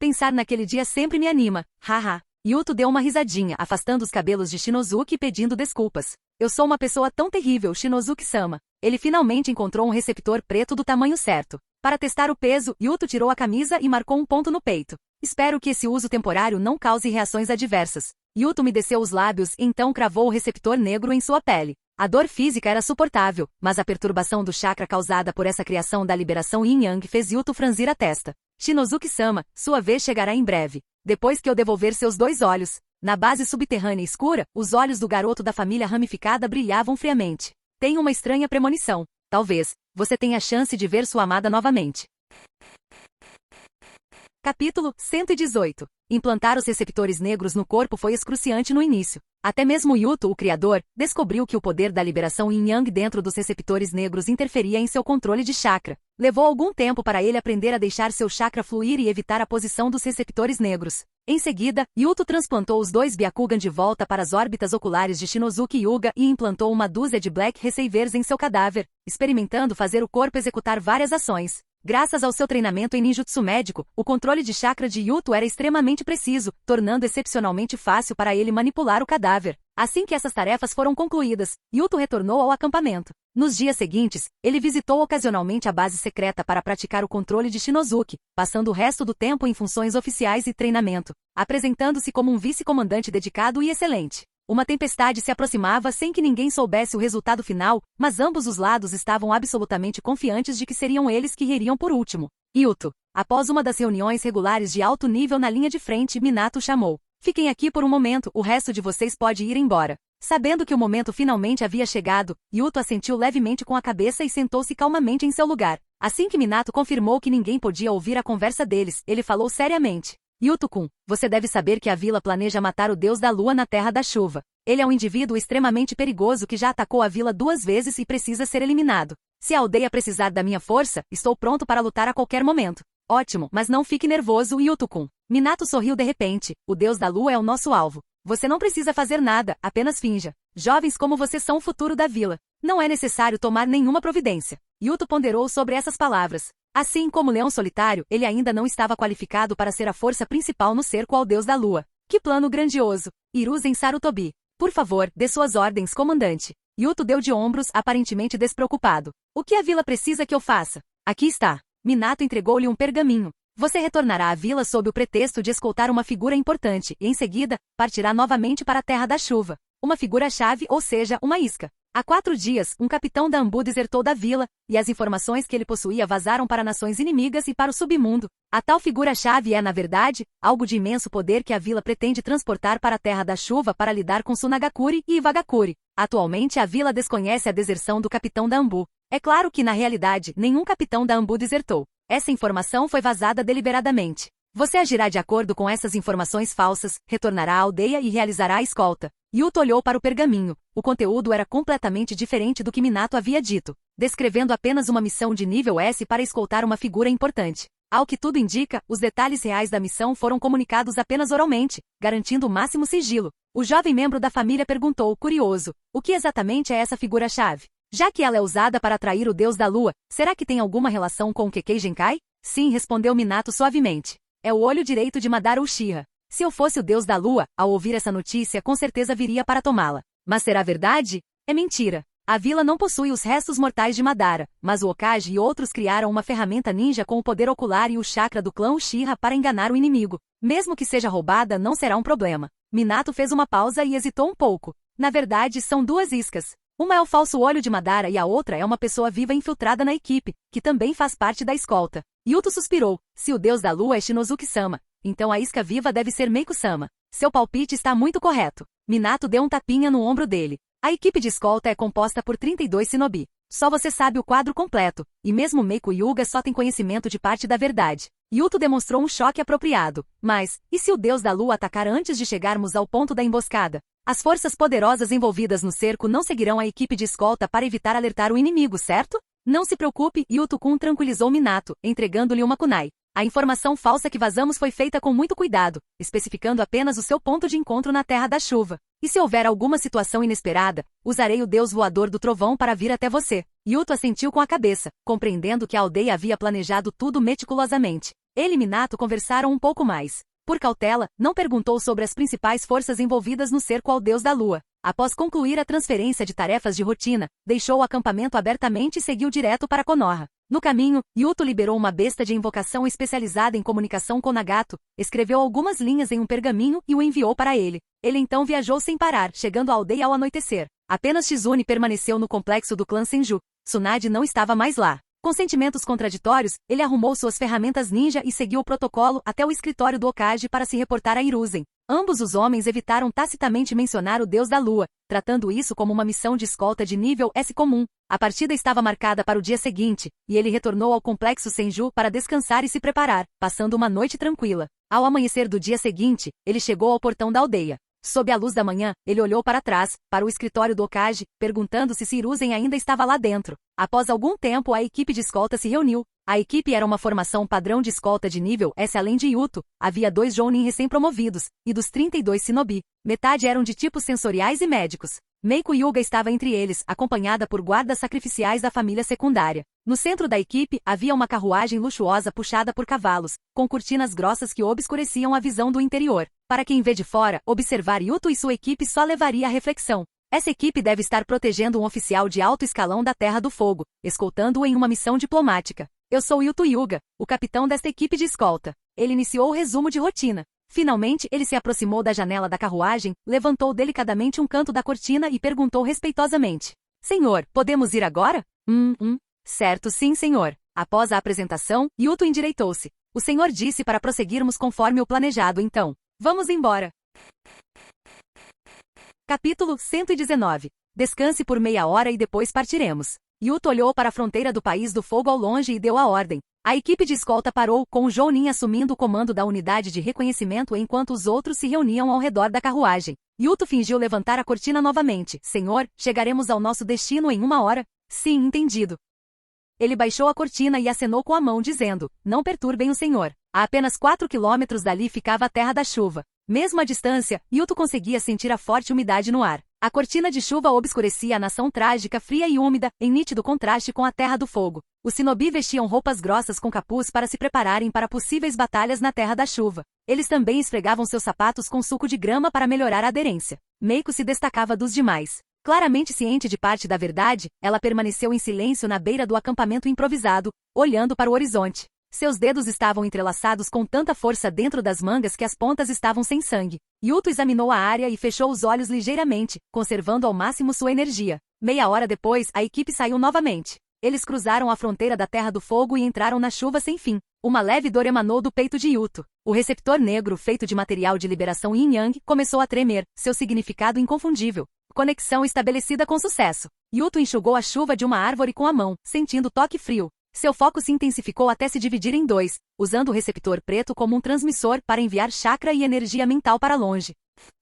Pensar naquele dia sempre me anima, haha. Yuto deu uma risadinha, afastando os cabelos de Shinozuki e pedindo desculpas. Eu sou uma pessoa tão terrível, Shinozuki-sama. Ele finalmente encontrou um receptor preto do tamanho certo. Para testar o peso, Yuto tirou a camisa e marcou um ponto no peito. Espero que esse uso temporário não cause reações adversas. Yuto me desceu os lábios e então cravou o receptor negro em sua pele. A dor física era suportável, mas a perturbação do chakra causada por essa criação da liberação yin-yang fez Yuto franzir a testa. Shinozuki-sama, sua vez chegará em breve. Depois que eu devolver seus 2 olhos. Na base subterrânea escura, os olhos do garoto da família ramificada brilhavam friamente. Tenho uma estranha premonição. Talvez você tenha a chance de ver sua amada novamente. Capítulo 118. Implantar os receptores negros no corpo foi excruciante no início. Até mesmo Yuto, o criador, descobriu que o poder da liberação yin-yang dentro dos receptores negros interferia em seu controle de chakra. Levou algum tempo para ele aprender a deixar seu chakra fluir e evitar a posição dos receptores negros. Em seguida, Yuto transplantou os 2 Byakugan de volta para as órbitas oculares de Shinozuki Yuga e implantou uma dúzia de Black Receivers em seu cadáver, experimentando fazer o corpo executar várias ações. Graças ao seu treinamento em ninjutsu médico, o controle de chakra de Yuto era extremamente preciso, tornando excepcionalmente fácil para ele manipular o cadáver. Assim que essas tarefas foram concluídas, Yuto retornou ao acampamento. Nos dias seguintes, ele visitou ocasionalmente a base secreta para praticar o controle de Shinozuki, passando o resto do tempo em funções oficiais e treinamento, apresentando-se como um vice-comandante dedicado e excelente. Uma tempestade se aproximava sem que ninguém soubesse o resultado final, mas ambos os lados estavam absolutamente confiantes de que seriam eles que iriam por último. Yuto. Após uma das reuniões regulares de alto nível na linha de frente, Minato chamou. Fiquem aqui por um momento, o resto de vocês pode ir embora. Sabendo que o momento finalmente havia chegado, Yuto assentiu levemente com a cabeça e sentou-se calmamente em seu lugar. Assim que Minato confirmou que ninguém podia ouvir a conversa deles, ele falou seriamente. Yuto-kun, você deve saber que a vila planeja matar o deus da lua na terra da chuva. Ele é um indivíduo extremamente perigoso que já atacou a vila 2 vezes e precisa ser eliminado. Se a aldeia precisar da minha força, estou pronto para lutar a qualquer momento. Ótimo, mas não fique nervoso, Yuto-kun. Minato sorriu de repente. O deus da lua é o nosso alvo. Você não precisa fazer nada, apenas finja. Jovens como você são o futuro da vila. Não é necessário tomar nenhuma providência. Yuto ponderou sobre essas palavras. Assim como o leão solitário, ele ainda não estava qualificado para ser a força principal no cerco ao deus da lua. Que plano grandioso! Hiruzen Sarutobi. Por favor, dê suas ordens, comandante. Yuto deu de ombros, aparentemente despreocupado. O que a vila precisa que eu faça? Aqui está. Minato entregou-lhe um pergaminho. Você retornará à vila sob o pretexto de escoltar uma figura importante e, em seguida, partirá novamente para a Terra da Chuva. Uma figura-chave, ou seja, uma isca. Há 4 dias, um capitão da Anbu desertou da vila, e as informações que ele possuía vazaram para nações inimigas e para o submundo. A tal figura-chave é, na verdade, algo de imenso poder que a vila pretende transportar para a Terra da Chuva para lidar com Sunagakure e Iwagakure. Atualmente a vila desconhece a deserção do capitão da Anbu. É claro que, na realidade, nenhum capitão da Anbu desertou. Essa informação foi vazada deliberadamente. Você agirá de acordo com essas informações falsas, retornará à aldeia e realizará a escolta. Yuto olhou para o pergaminho. O conteúdo era completamente diferente do que Minato havia dito, descrevendo apenas uma missão de nível S para escoltar uma figura importante. Ao que tudo indica, os detalhes reais da missão foram comunicados apenas oralmente, garantindo o máximo sigilo. O jovem membro da família perguntou, curioso, o que exatamente é essa figura-chave? Já que ela é usada para atrair o deus da lua, será que tem alguma relação com o Kekkei Genkai? Sim, respondeu Minato suavemente. É o olho direito de Madara Uchiha. Se eu fosse o deus da lua, ao ouvir essa notícia com certeza viria para tomá-la. Mas será verdade? É mentira. A vila não possui os restos mortais de Madara, mas o Hokage e outros criaram uma ferramenta ninja com o poder ocular e o chakra do clã Uchiha para enganar o inimigo. Mesmo que seja roubada, não será um problema. Minato fez uma pausa e hesitou um pouco. Na verdade, são 2 iscas. Uma é o falso olho de Madara e a outra é uma pessoa viva infiltrada na equipe, que também faz parte da escolta. Yuto suspirou. Se o deus da lua é Shinozuki-sama, então a isca viva deve ser Meiko-sama. Seu palpite está muito correto. Minato deu um tapinha no ombro dele. A equipe de escolta é composta por 32 shinobi. Só você sabe o quadro completo, e mesmo Meiko Hyuga só tem conhecimento de parte da verdade. Yuto demonstrou um choque apropriado. Mas, e se o deus da lua atacar antes de chegarmos ao ponto da emboscada? As forças poderosas envolvidas no cerco não seguirão a equipe de escolta para evitar alertar o inimigo, certo? Não se preocupe, Yuto-kun tranquilizou Minato, entregando-lhe uma kunai. A informação falsa que vazamos foi feita com muito cuidado, especificando apenas o seu ponto de encontro na Terra da Chuva. E se houver alguma situação inesperada, usarei o deus voador do trovão para vir até você. Yuto assentiu com a cabeça, compreendendo que a aldeia havia planejado tudo meticulosamente. Ele e Minato conversaram um pouco mais. Por cautela, não perguntou sobre as principais forças envolvidas no cerco ao deus da lua. Após concluir a transferência de tarefas de rotina, deixou o acampamento abertamente e seguiu direto para Konoha. No caminho, Yuto liberou uma besta de invocação especializada em comunicação com Nagato, escreveu algumas linhas em um pergaminho e o enviou para ele. Ele então viajou sem parar, chegando à aldeia ao anoitecer. Apenas Shizune permaneceu no complexo do clã Senju. Tsunade não estava mais lá. Com sentimentos contraditórios, ele arrumou suas ferramentas ninja e seguiu o protocolo até o escritório do Hokage para se reportar a Hiruzen. Ambos os homens evitaram tacitamente mencionar o deus da lua, tratando isso como uma missão de escolta de nível S comum. A partida estava marcada para o dia seguinte, e ele retornou ao complexo Senju para descansar e se preparar, passando uma noite tranquila. Ao amanhecer do dia seguinte, ele chegou ao portão da aldeia. Sob a luz da manhã, ele olhou para trás, para o escritório do Okage, perguntando-se se Hiruzen ainda estava lá dentro. Após algum tempo a equipe de escolta se reuniu. A equipe era uma formação padrão de escolta de nível S além de Yuto, havia 2 Jounin recém-promovidos, e dos 32 Shinobi, metade eram de tipos sensoriais e médicos. Meiko Hyuga estava entre eles, acompanhada por guardas sacrificiais da família secundária. No centro da equipe, havia uma carruagem luxuosa puxada por cavalos, com cortinas grossas que obscureciam a visão do interior. Para quem vê de fora, observar Yuto e sua equipe só levaria à reflexão. Essa equipe deve estar protegendo um oficial de alto escalão da Terra do Fogo, escoltando-o em uma missão diplomática. Eu sou Yuto Hyuga, o capitão desta equipe de escolta. Ele iniciou o resumo de rotina. Finalmente, ele se aproximou da janela da carruagem, levantou delicadamente um canto da cortina e perguntou respeitosamente: Senhor, podemos ir agora? Certo, sim, senhor. Após a apresentação, Yuto endireitou-se. O senhor disse para prosseguirmos conforme o planejado, então. Vamos embora. Capítulo 119. Descanse por meia hora e depois partiremos. Yuto olhou para a fronteira do País do Fogo ao longe e deu a ordem. A equipe de escolta parou, com o Jounin assumindo o comando da unidade de reconhecimento enquanto os outros se reuniam ao redor da carruagem. Yuto fingiu levantar a cortina novamente. Senhor, chegaremos ao nosso destino em 1 hora? Sim, entendido. Ele baixou a cortina e acenou com a mão dizendo: Não perturbem o senhor. A apenas 4 quilômetros dali ficava a Terra da Chuva. Mesmo à distância, Yuto conseguia sentir a forte umidade no ar. A cortina de chuva obscurecia a nação trágica, fria e úmida, em nítido contraste com a Terra do Fogo. Os Shinobi vestiam roupas grossas com capuz para se prepararem para possíveis batalhas na Terra da Chuva. Eles também esfregavam seus sapatos com suco de grama para melhorar a aderência. Meiko se destacava dos demais. Claramente ciente de parte da verdade, ela permaneceu em silêncio na beira do acampamento improvisado, olhando para o horizonte. Seus dedos estavam entrelaçados com tanta força dentro das mangas que as pontas estavam sem sangue. Yuto examinou a área e fechou os olhos ligeiramente, conservando ao máximo sua energia. Meia hora depois, a equipe saiu novamente. Eles cruzaram a fronteira da Terra do Fogo e entraram na chuva sem fim. Uma leve dor emanou do peito de Yuto. O receptor negro, feito de material de liberação yin-yang, começou a tremer, seu significado inconfundível. Conexão estabelecida com sucesso. Yuto enxugou a chuva de uma árvore com a mão, sentindo toque frio. Seu foco se intensificou até se dividir em 2, usando o receptor preto como um transmissor para enviar chakra e energia mental para longe.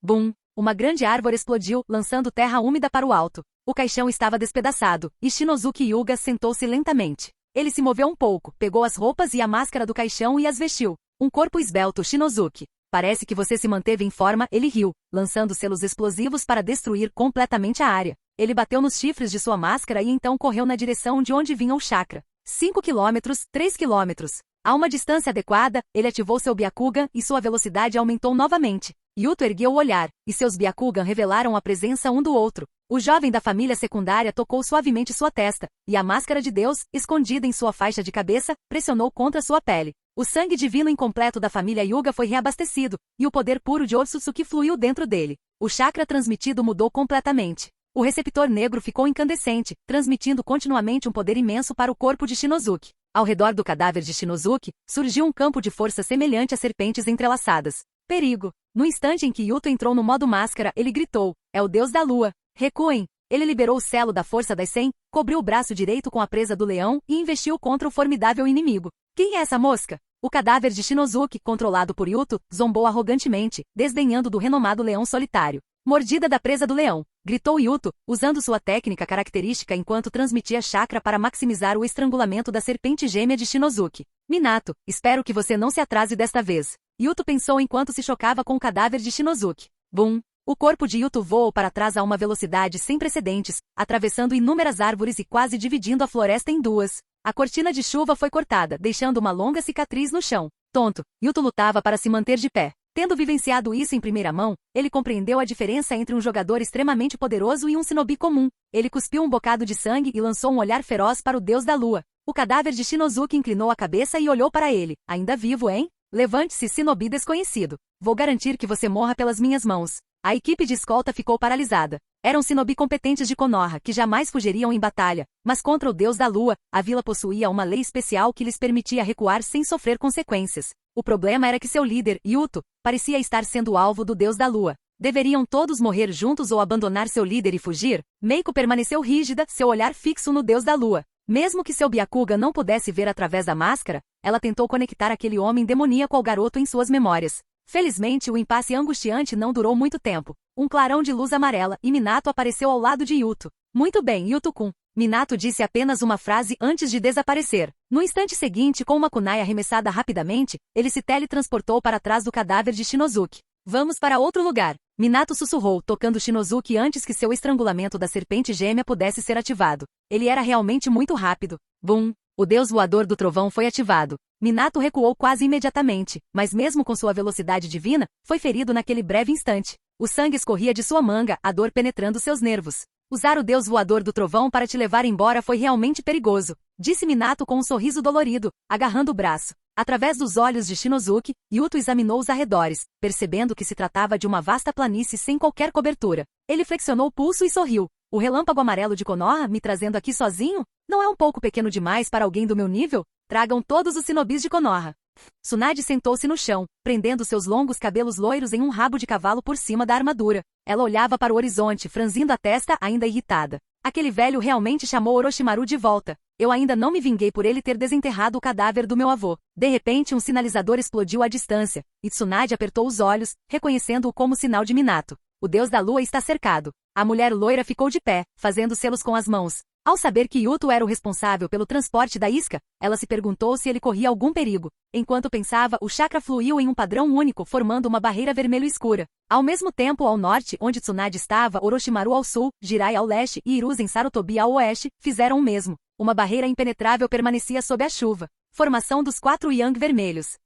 Bum! Uma grande árvore explodiu, lançando terra úmida para o alto. O caixão estava despedaçado, e Shinozuki Hyuga sentou-se lentamente. Ele se moveu um pouco, pegou as roupas e a máscara do caixão e as vestiu. Um corpo esbelto, Shinozuki. Parece que você se manteve em forma, ele riu, lançando selos explosivos para destruir completamente a área. Ele bateu nos chifres de sua máscara e então correu na direção de onde vinha o chakra. 5 quilômetros, 3 quilômetros. A uma distância adequada, ele ativou seu Byakugan e sua velocidade aumentou novamente. Yuto ergueu o olhar, e seus Byakugan revelaram a presença um do outro. O jovem da família secundária tocou suavemente sua testa, e a máscara de Deus, escondida em sua faixa de cabeça, pressionou contra sua pele. O sangue divino incompleto da família Hyuga foi reabastecido, e o poder puro de Otsutsuki fluiu dentro dele. O chakra transmitido mudou completamente. O receptor negro ficou incandescente, transmitindo continuamente um poder imenso para o corpo de Shinozuki. Ao redor do cadáver de Shinozuki, surgiu um campo de força semelhante a serpentes entrelaçadas. Perigo! No instante em que Yuto entrou no modo máscara, ele gritou: É o deus da lua! Recuem! Ele liberou o selo da força das 100, cobriu o braço direito com a presa do leão e investiu contra o formidável inimigo. Quem é essa mosca? O cadáver de Shinozuki, controlado por Yuto, zombou arrogantemente, desdenhando do renomado leão solitário. Mordida da presa do leão, gritou Yuto, usando sua técnica característica enquanto transmitia chakra para maximizar o estrangulamento da serpente gêmea de Shinozuki. Minato, espero que você não se atrase desta vez. Yuto pensou enquanto se chocava com o cadáver de Shinozuki. Bum! O corpo de Yuto voou para trás a uma velocidade sem precedentes, atravessando inúmeras árvores e quase dividindo a floresta em 2. A cortina de chuva foi cortada, deixando uma longa cicatriz no chão. Tonto, Yuto lutava para se manter de pé. Tendo vivenciado isso em primeira mão, ele compreendeu a diferença entre um jogador extremamente poderoso e um shinobi comum. Ele cuspiu um bocado de sangue e lançou um olhar feroz para o deus da lua. O cadáver de Shinozuki inclinou a cabeça e olhou para ele. Ainda vivo, hein? Levante-se, shinobi desconhecido. Vou garantir que você morra pelas minhas mãos. A equipe de escolta ficou paralisada. Eram shinobi competentes de Konoha que jamais fugiriam em batalha, mas contra o deus da lua, a vila possuía uma lei especial que lhes permitia recuar sem sofrer consequências. O problema era que seu líder, Yuto, parecia estar sendo alvo do deus da lua. Deveriam todos morrer juntos ou abandonar seu líder e fugir? Meiko permaneceu rígida, seu olhar fixo no deus da lua. Mesmo que seu Byakugan não pudesse ver através da máscara, ela tentou conectar aquele homem demoníaco ao garoto em suas memórias. Felizmente, o impasse angustiante não durou muito tempo. Um clarão de luz amarela e Minato apareceu ao lado de Yuto. Muito bem, Yuto-kun. Minato disse apenas uma frase antes de desaparecer. No instante seguinte, com uma kunai arremessada rapidamente, ele se teletransportou para trás do cadáver de Shinozuki. Vamos para outro lugar. Minato sussurrou, tocando Shinozuki antes que seu estrangulamento da serpente gêmea pudesse ser ativado. Ele era realmente muito rápido. Bum! O deus voador do trovão foi ativado. Minato recuou quase imediatamente, mas mesmo com sua velocidade divina, foi ferido naquele breve instante. O sangue escorria de sua manga, a dor penetrando seus nervos. Usar o deus voador do trovão para te levar embora foi realmente perigoso, disse Minato com um sorriso dolorido, agarrando o braço. Através dos olhos de Shinozuki, Yuto examinou os arredores, percebendo que se tratava de uma vasta planície sem qualquer cobertura. Ele flexionou o pulso e sorriu. O relâmpago amarelo de Konoha me trazendo aqui sozinho? Não é um pouco pequeno demais para alguém do meu nível? Tragam todos os sinobis de Konoha. Tsunade sentou-se no chão, prendendo seus longos cabelos loiros em um rabo de cavalo por cima da armadura. Ela olhava para o horizonte, franzindo a testa, ainda irritada. Aquele velho realmente chamou Orochimaru de volta. Eu ainda não me vinguei por ele ter desenterrado o cadáver do meu avô. De repente, um sinalizador explodiu à distância, e Tsunade apertou os olhos, reconhecendo-o como sinal de Minato. O deus da lua está cercado. A mulher loira ficou de pé, fazendo selos com as mãos. Ao saber que Yuto era o responsável pelo transporte da isca, ela se perguntou se ele corria algum perigo. Enquanto pensava, o chakra fluiu em um padrão único, formando uma barreira vermelho escura. Ao mesmo tempo, ao norte, onde Tsunade estava, Orochimaru ao sul, Jirai ao leste e Hiruzen Sarutobi ao oeste, fizeram o mesmo. Uma barreira impenetrável permanecia sob a chuva. Formação dos 4 Yang vermelhos.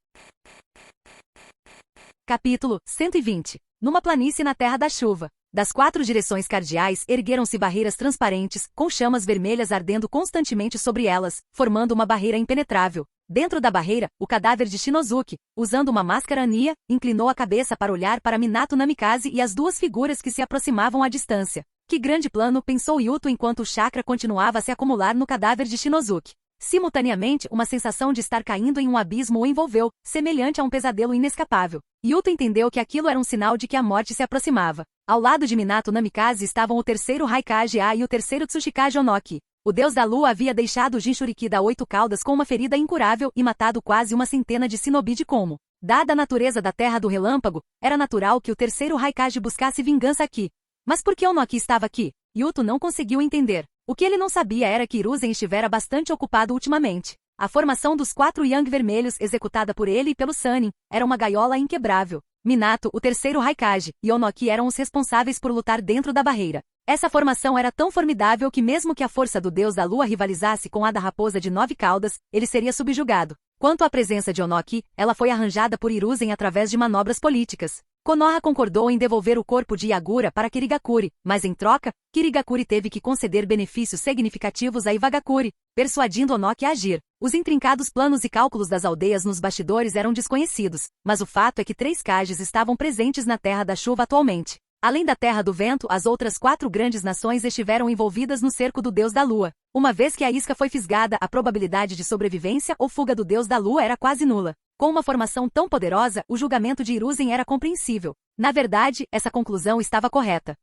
Capítulo 120. Numa planície na terra da chuva. Das 4 direções cardeais ergueram-se barreiras transparentes, com chamas vermelhas ardendo constantemente sobre elas, formando uma barreira impenetrável. Dentro da barreira, o cadáver de Shinozuki, usando uma máscara Anya, inclinou a cabeça para olhar para Minato Namikaze e as 2 figuras que se aproximavam à distância. Que grande plano, pensou Yuto enquanto o chakra continuava a se acumular no cadáver de Shinozuki. Simultaneamente, uma sensação de estar caindo em um abismo o envolveu, semelhante a um pesadelo inescapável. Yuto entendeu que aquilo era um sinal de que a morte se aproximava. Ao lado de Minato Namikaze estavam o terceiro Raikage A e o terceiro Tsuchikage Onoki. O deus da lua havia deixado o Jinchuriki da 8 caudas com uma ferida incurável e matado quase uma centena de shinobi de Komo. Dada a natureza da terra do relâmpago, era natural que o terceiro Raikage buscasse vingança aqui. Mas por que Onoki estava aqui? Yuto não conseguiu entender. O que ele não sabia era que Hiruzen estivera bastante ocupado ultimamente. A formação dos 4 Yang vermelhos executada por ele e pelo Sannin era uma gaiola inquebrável. Minato, o terceiro Raikage, e Onoki eram os responsáveis por lutar dentro da barreira. Essa formação era tão formidável que mesmo que a força do deus da lua rivalizasse com a da raposa de 9 caudas, ele seria subjugado. Quanto à presença de Onoki, ela foi arranjada por Hiruzen através de manobras políticas. Konoha concordou em devolver o corpo de Yagura para Kirigakuri, mas em troca, Kirigakuri teve que conceder benefícios significativos a Iwagakuri, persuadindo Onoki a agir. Os intrincados planos e cálculos das aldeias nos bastidores eram desconhecidos, mas o fato é que 3 Kages estavam presentes na Terra da Chuva atualmente. Além da Terra do Vento, as outras 4 grandes nações estiveram envolvidas no cerco do Deus da Lua. Uma vez que a isca foi fisgada, a probabilidade de sobrevivência ou fuga do Deus da Lua era quase nula. Com uma formação tão poderosa, o julgamento de Hiruzen era compreensível. Na verdade, essa conclusão estava correta.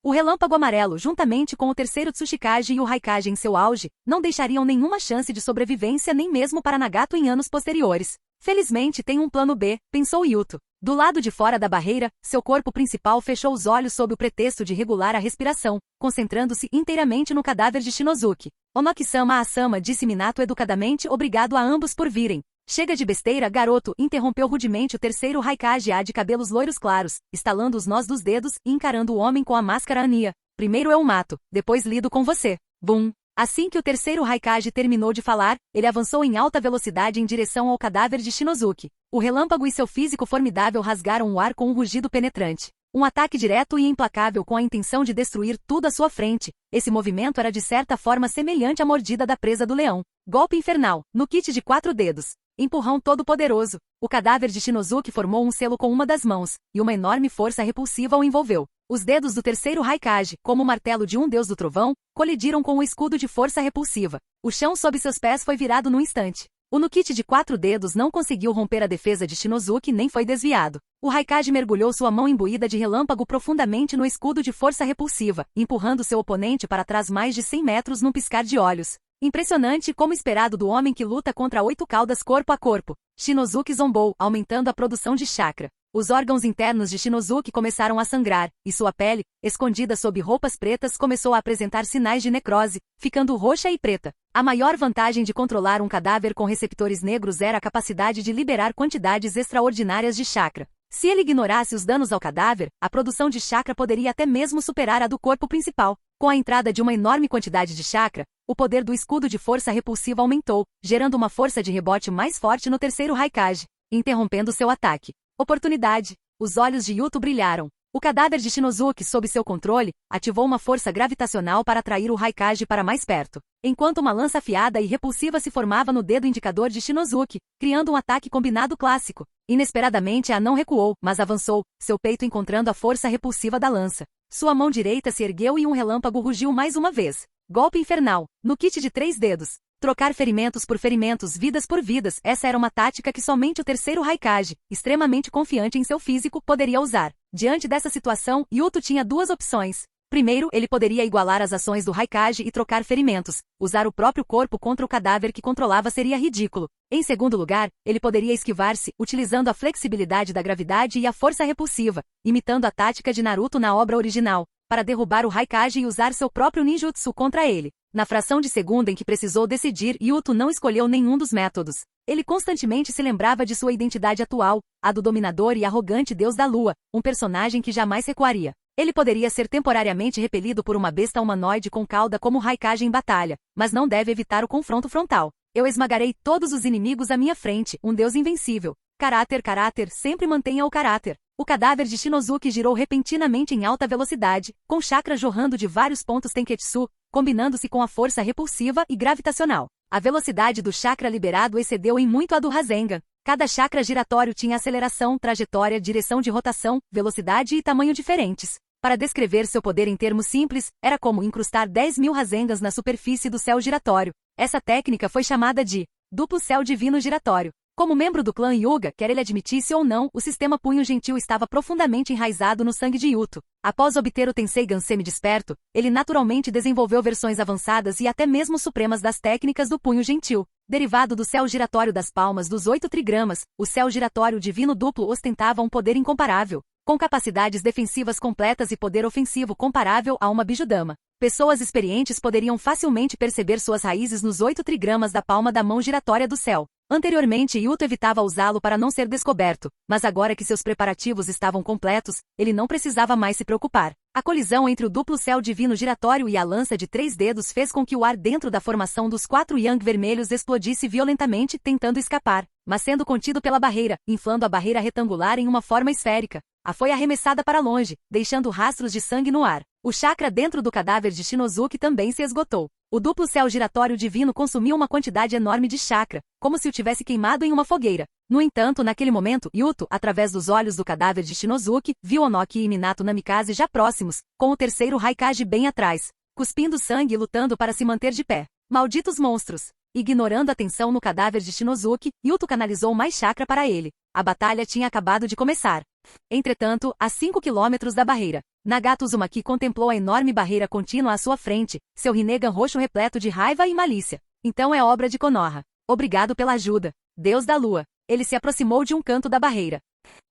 O relâmpago amarelo, juntamente com o terceiro Tsuchikage e o Raikage em seu auge, não deixariam nenhuma chance de sobrevivência nem mesmo para Nagato em anos posteriores. Felizmente tem um plano B, pensou Yuto. Do lado de fora da barreira, seu corpo principal fechou os olhos sob o pretexto de regular a respiração, concentrando-se inteiramente no cadáver de Shinozuki. Onoki-sama Asama, disse Minato educadamente, obrigado a ambos por virem. Chega de besteira, garoto, interrompeu rudemente o terceiro Raikage A de cabelos loiros claros, estalando os nós dos dedos e encarando o homem com a máscara Anya. Primeiro eu o mato, depois lido com você. Bum! Assim que o terceiro Raikage terminou de falar, ele avançou em alta velocidade em direção ao cadáver de Shinozuki. O relâmpago e seu físico formidável rasgaram o ar com um rugido penetrante. Um ataque direto e implacável com a intenção de destruir tudo à sua frente. Esse movimento era de certa forma semelhante à mordida da presa do leão. Golpe infernal, no kit de 4 dedos. Empurrão todo-poderoso. O cadáver de Shinozuki formou um selo com uma das mãos, e uma enorme força repulsiva o envolveu. Os dedos do terceiro Raikage, como o martelo de um deus do trovão, colidiram com o escudo de força repulsiva. O chão sob seus pés foi virado num instante. O Nukite de 4 dedos não conseguiu romper a defesa de Shinozuki nem foi desviado. O Raikage mergulhou sua mão imbuída de relâmpago profundamente no escudo de força repulsiva, empurrando seu oponente para trás mais de 100 metros num piscar de olhos. Impressionante como esperado do homem que luta contra 8 caudas corpo a corpo. Shinozuki zombou, aumentando a produção de chakra. Os órgãos internos de Shinozuki começaram a sangrar, e sua pele, escondida sob roupas pretas, começou a apresentar sinais de necrose, ficando roxa e preta. A maior vantagem de controlar um cadáver com receptores negros era a capacidade de liberar quantidades extraordinárias de chakra. Se ele ignorasse os danos ao cadáver, a produção de chakra poderia até mesmo superar a do corpo principal. Com a entrada de uma enorme quantidade de chakra, o poder do escudo de força repulsiva aumentou, gerando uma força de rebote mais forte no terceiro Raikage, interrompendo seu ataque. Oportunidade. Os olhos de Yuto brilharam. O cadáver de Shinozuki, sob seu controle, ativou uma força gravitacional para atrair o Raikage para mais perto, enquanto uma lança afiada e repulsiva se formava no dedo indicador de Shinozuki, criando um ataque combinado clássico. Inesperadamente, a não recuou, mas avançou, seu peito encontrando a força repulsiva da lança. Sua mão direita se ergueu e um relâmpago rugiu mais uma vez. Golpe infernal. No kit de 3 dedos. Trocar ferimentos por ferimentos, vidas por vidas, essa era uma tática que somente o terceiro Raikage, extremamente confiante em seu físico, poderia usar. Diante dessa situação, Yuto tinha 2 opções. Primeiro, ele poderia igualar as ações do Raikage e trocar ferimentos. Usar o próprio corpo contra o cadáver que controlava seria ridículo. Em segundo lugar, ele poderia esquivar-se, utilizando a flexibilidade da gravidade e a força repulsiva, imitando a tática de Naruto na obra original, para derrubar o Raikage e usar seu próprio ninjutsu contra ele. Na fração de segundo em que precisou decidir, Yuto não escolheu nenhum dos métodos. Ele constantemente se lembrava de sua identidade atual, a do dominador e arrogante deus da lua, um personagem que jamais recuaria. Ele poderia ser temporariamente repelido por uma besta humanoide com cauda como Raikage em batalha, mas não deve evitar o confronto frontal. Eu esmagarei todos os inimigos à minha frente, um deus invencível. Caráter, sempre mantenha o caráter. O cadáver de Shinozuki girou repentinamente em alta velocidade, com chakra jorrando de vários pontos Tenketsu, combinando-se com a força repulsiva e gravitacional. A velocidade do chakra liberado excedeu em muito a do Rasengan. Cada chakra giratório tinha aceleração, trajetória, direção de rotação, velocidade e tamanho diferentes. Para descrever seu poder em termos simples, era como incrustar 10.000 Rasengans na superfície do céu giratório. Essa técnica foi chamada de duplo céu divino giratório. Como membro do clã Hyuga, quer ele admitisse ou não, o sistema punho gentil estava profundamente enraizado no sangue de Yuto. Após obter o Tenseigan semi-desperto, ele naturalmente desenvolveu versões avançadas e até mesmo supremas das técnicas do punho gentil. Derivado do céu giratório das palmas dos 8 trigramas, o céu giratório divino duplo ostentava um poder incomparável, com capacidades defensivas completas e poder ofensivo comparável a uma Bijudama. Pessoas experientes poderiam facilmente perceber suas raízes nos 8 trigramas da palma da mão giratória do céu. Anteriormente, Yuto evitava usá-lo para não ser descoberto, mas agora que seus preparativos estavam completos, ele não precisava mais se preocupar. A colisão entre o duplo céu divino giratório e a lança de 3 dedos fez com que o ar dentro da formação dos 4 Yang vermelhos explodisse violentamente, tentando escapar, mas sendo contido pela barreira, inflando a barreira retangular em uma forma esférica. A foi arremessada para longe, deixando rastros de sangue no ar. O chakra dentro do cadáver de Shinozuki também se esgotou. O duplo céu giratório divino consumiu uma quantidade enorme de chakra, como se o tivesse queimado em uma fogueira. No entanto, naquele momento, Yuto, através dos olhos do cadáver de Shinozuki, viu Onoki e Minato Namikaze já próximos, com o terceiro Raikage bem atrás, cuspindo sangue e lutando para se manter de pé. Malditos monstros! Ignorando a tensão no cadáver de Shinozuki, Yuto canalizou mais chakra para ele. A batalha tinha acabado de começar. Entretanto, a 5 quilômetros da barreira, Nagato Uzumaki contemplou a enorme barreira contínua à sua frente, seu Rinnegan roxo repleto de raiva e malícia. Então é obra de Konoha. Obrigado pela ajuda, Deus da Lua. Ele se aproximou de um canto da barreira.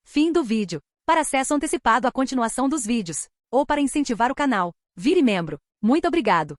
Fim do vídeo. Para acesso antecipado à continuação dos vídeos, ou para incentivar o canal, vire membro. Muito obrigado.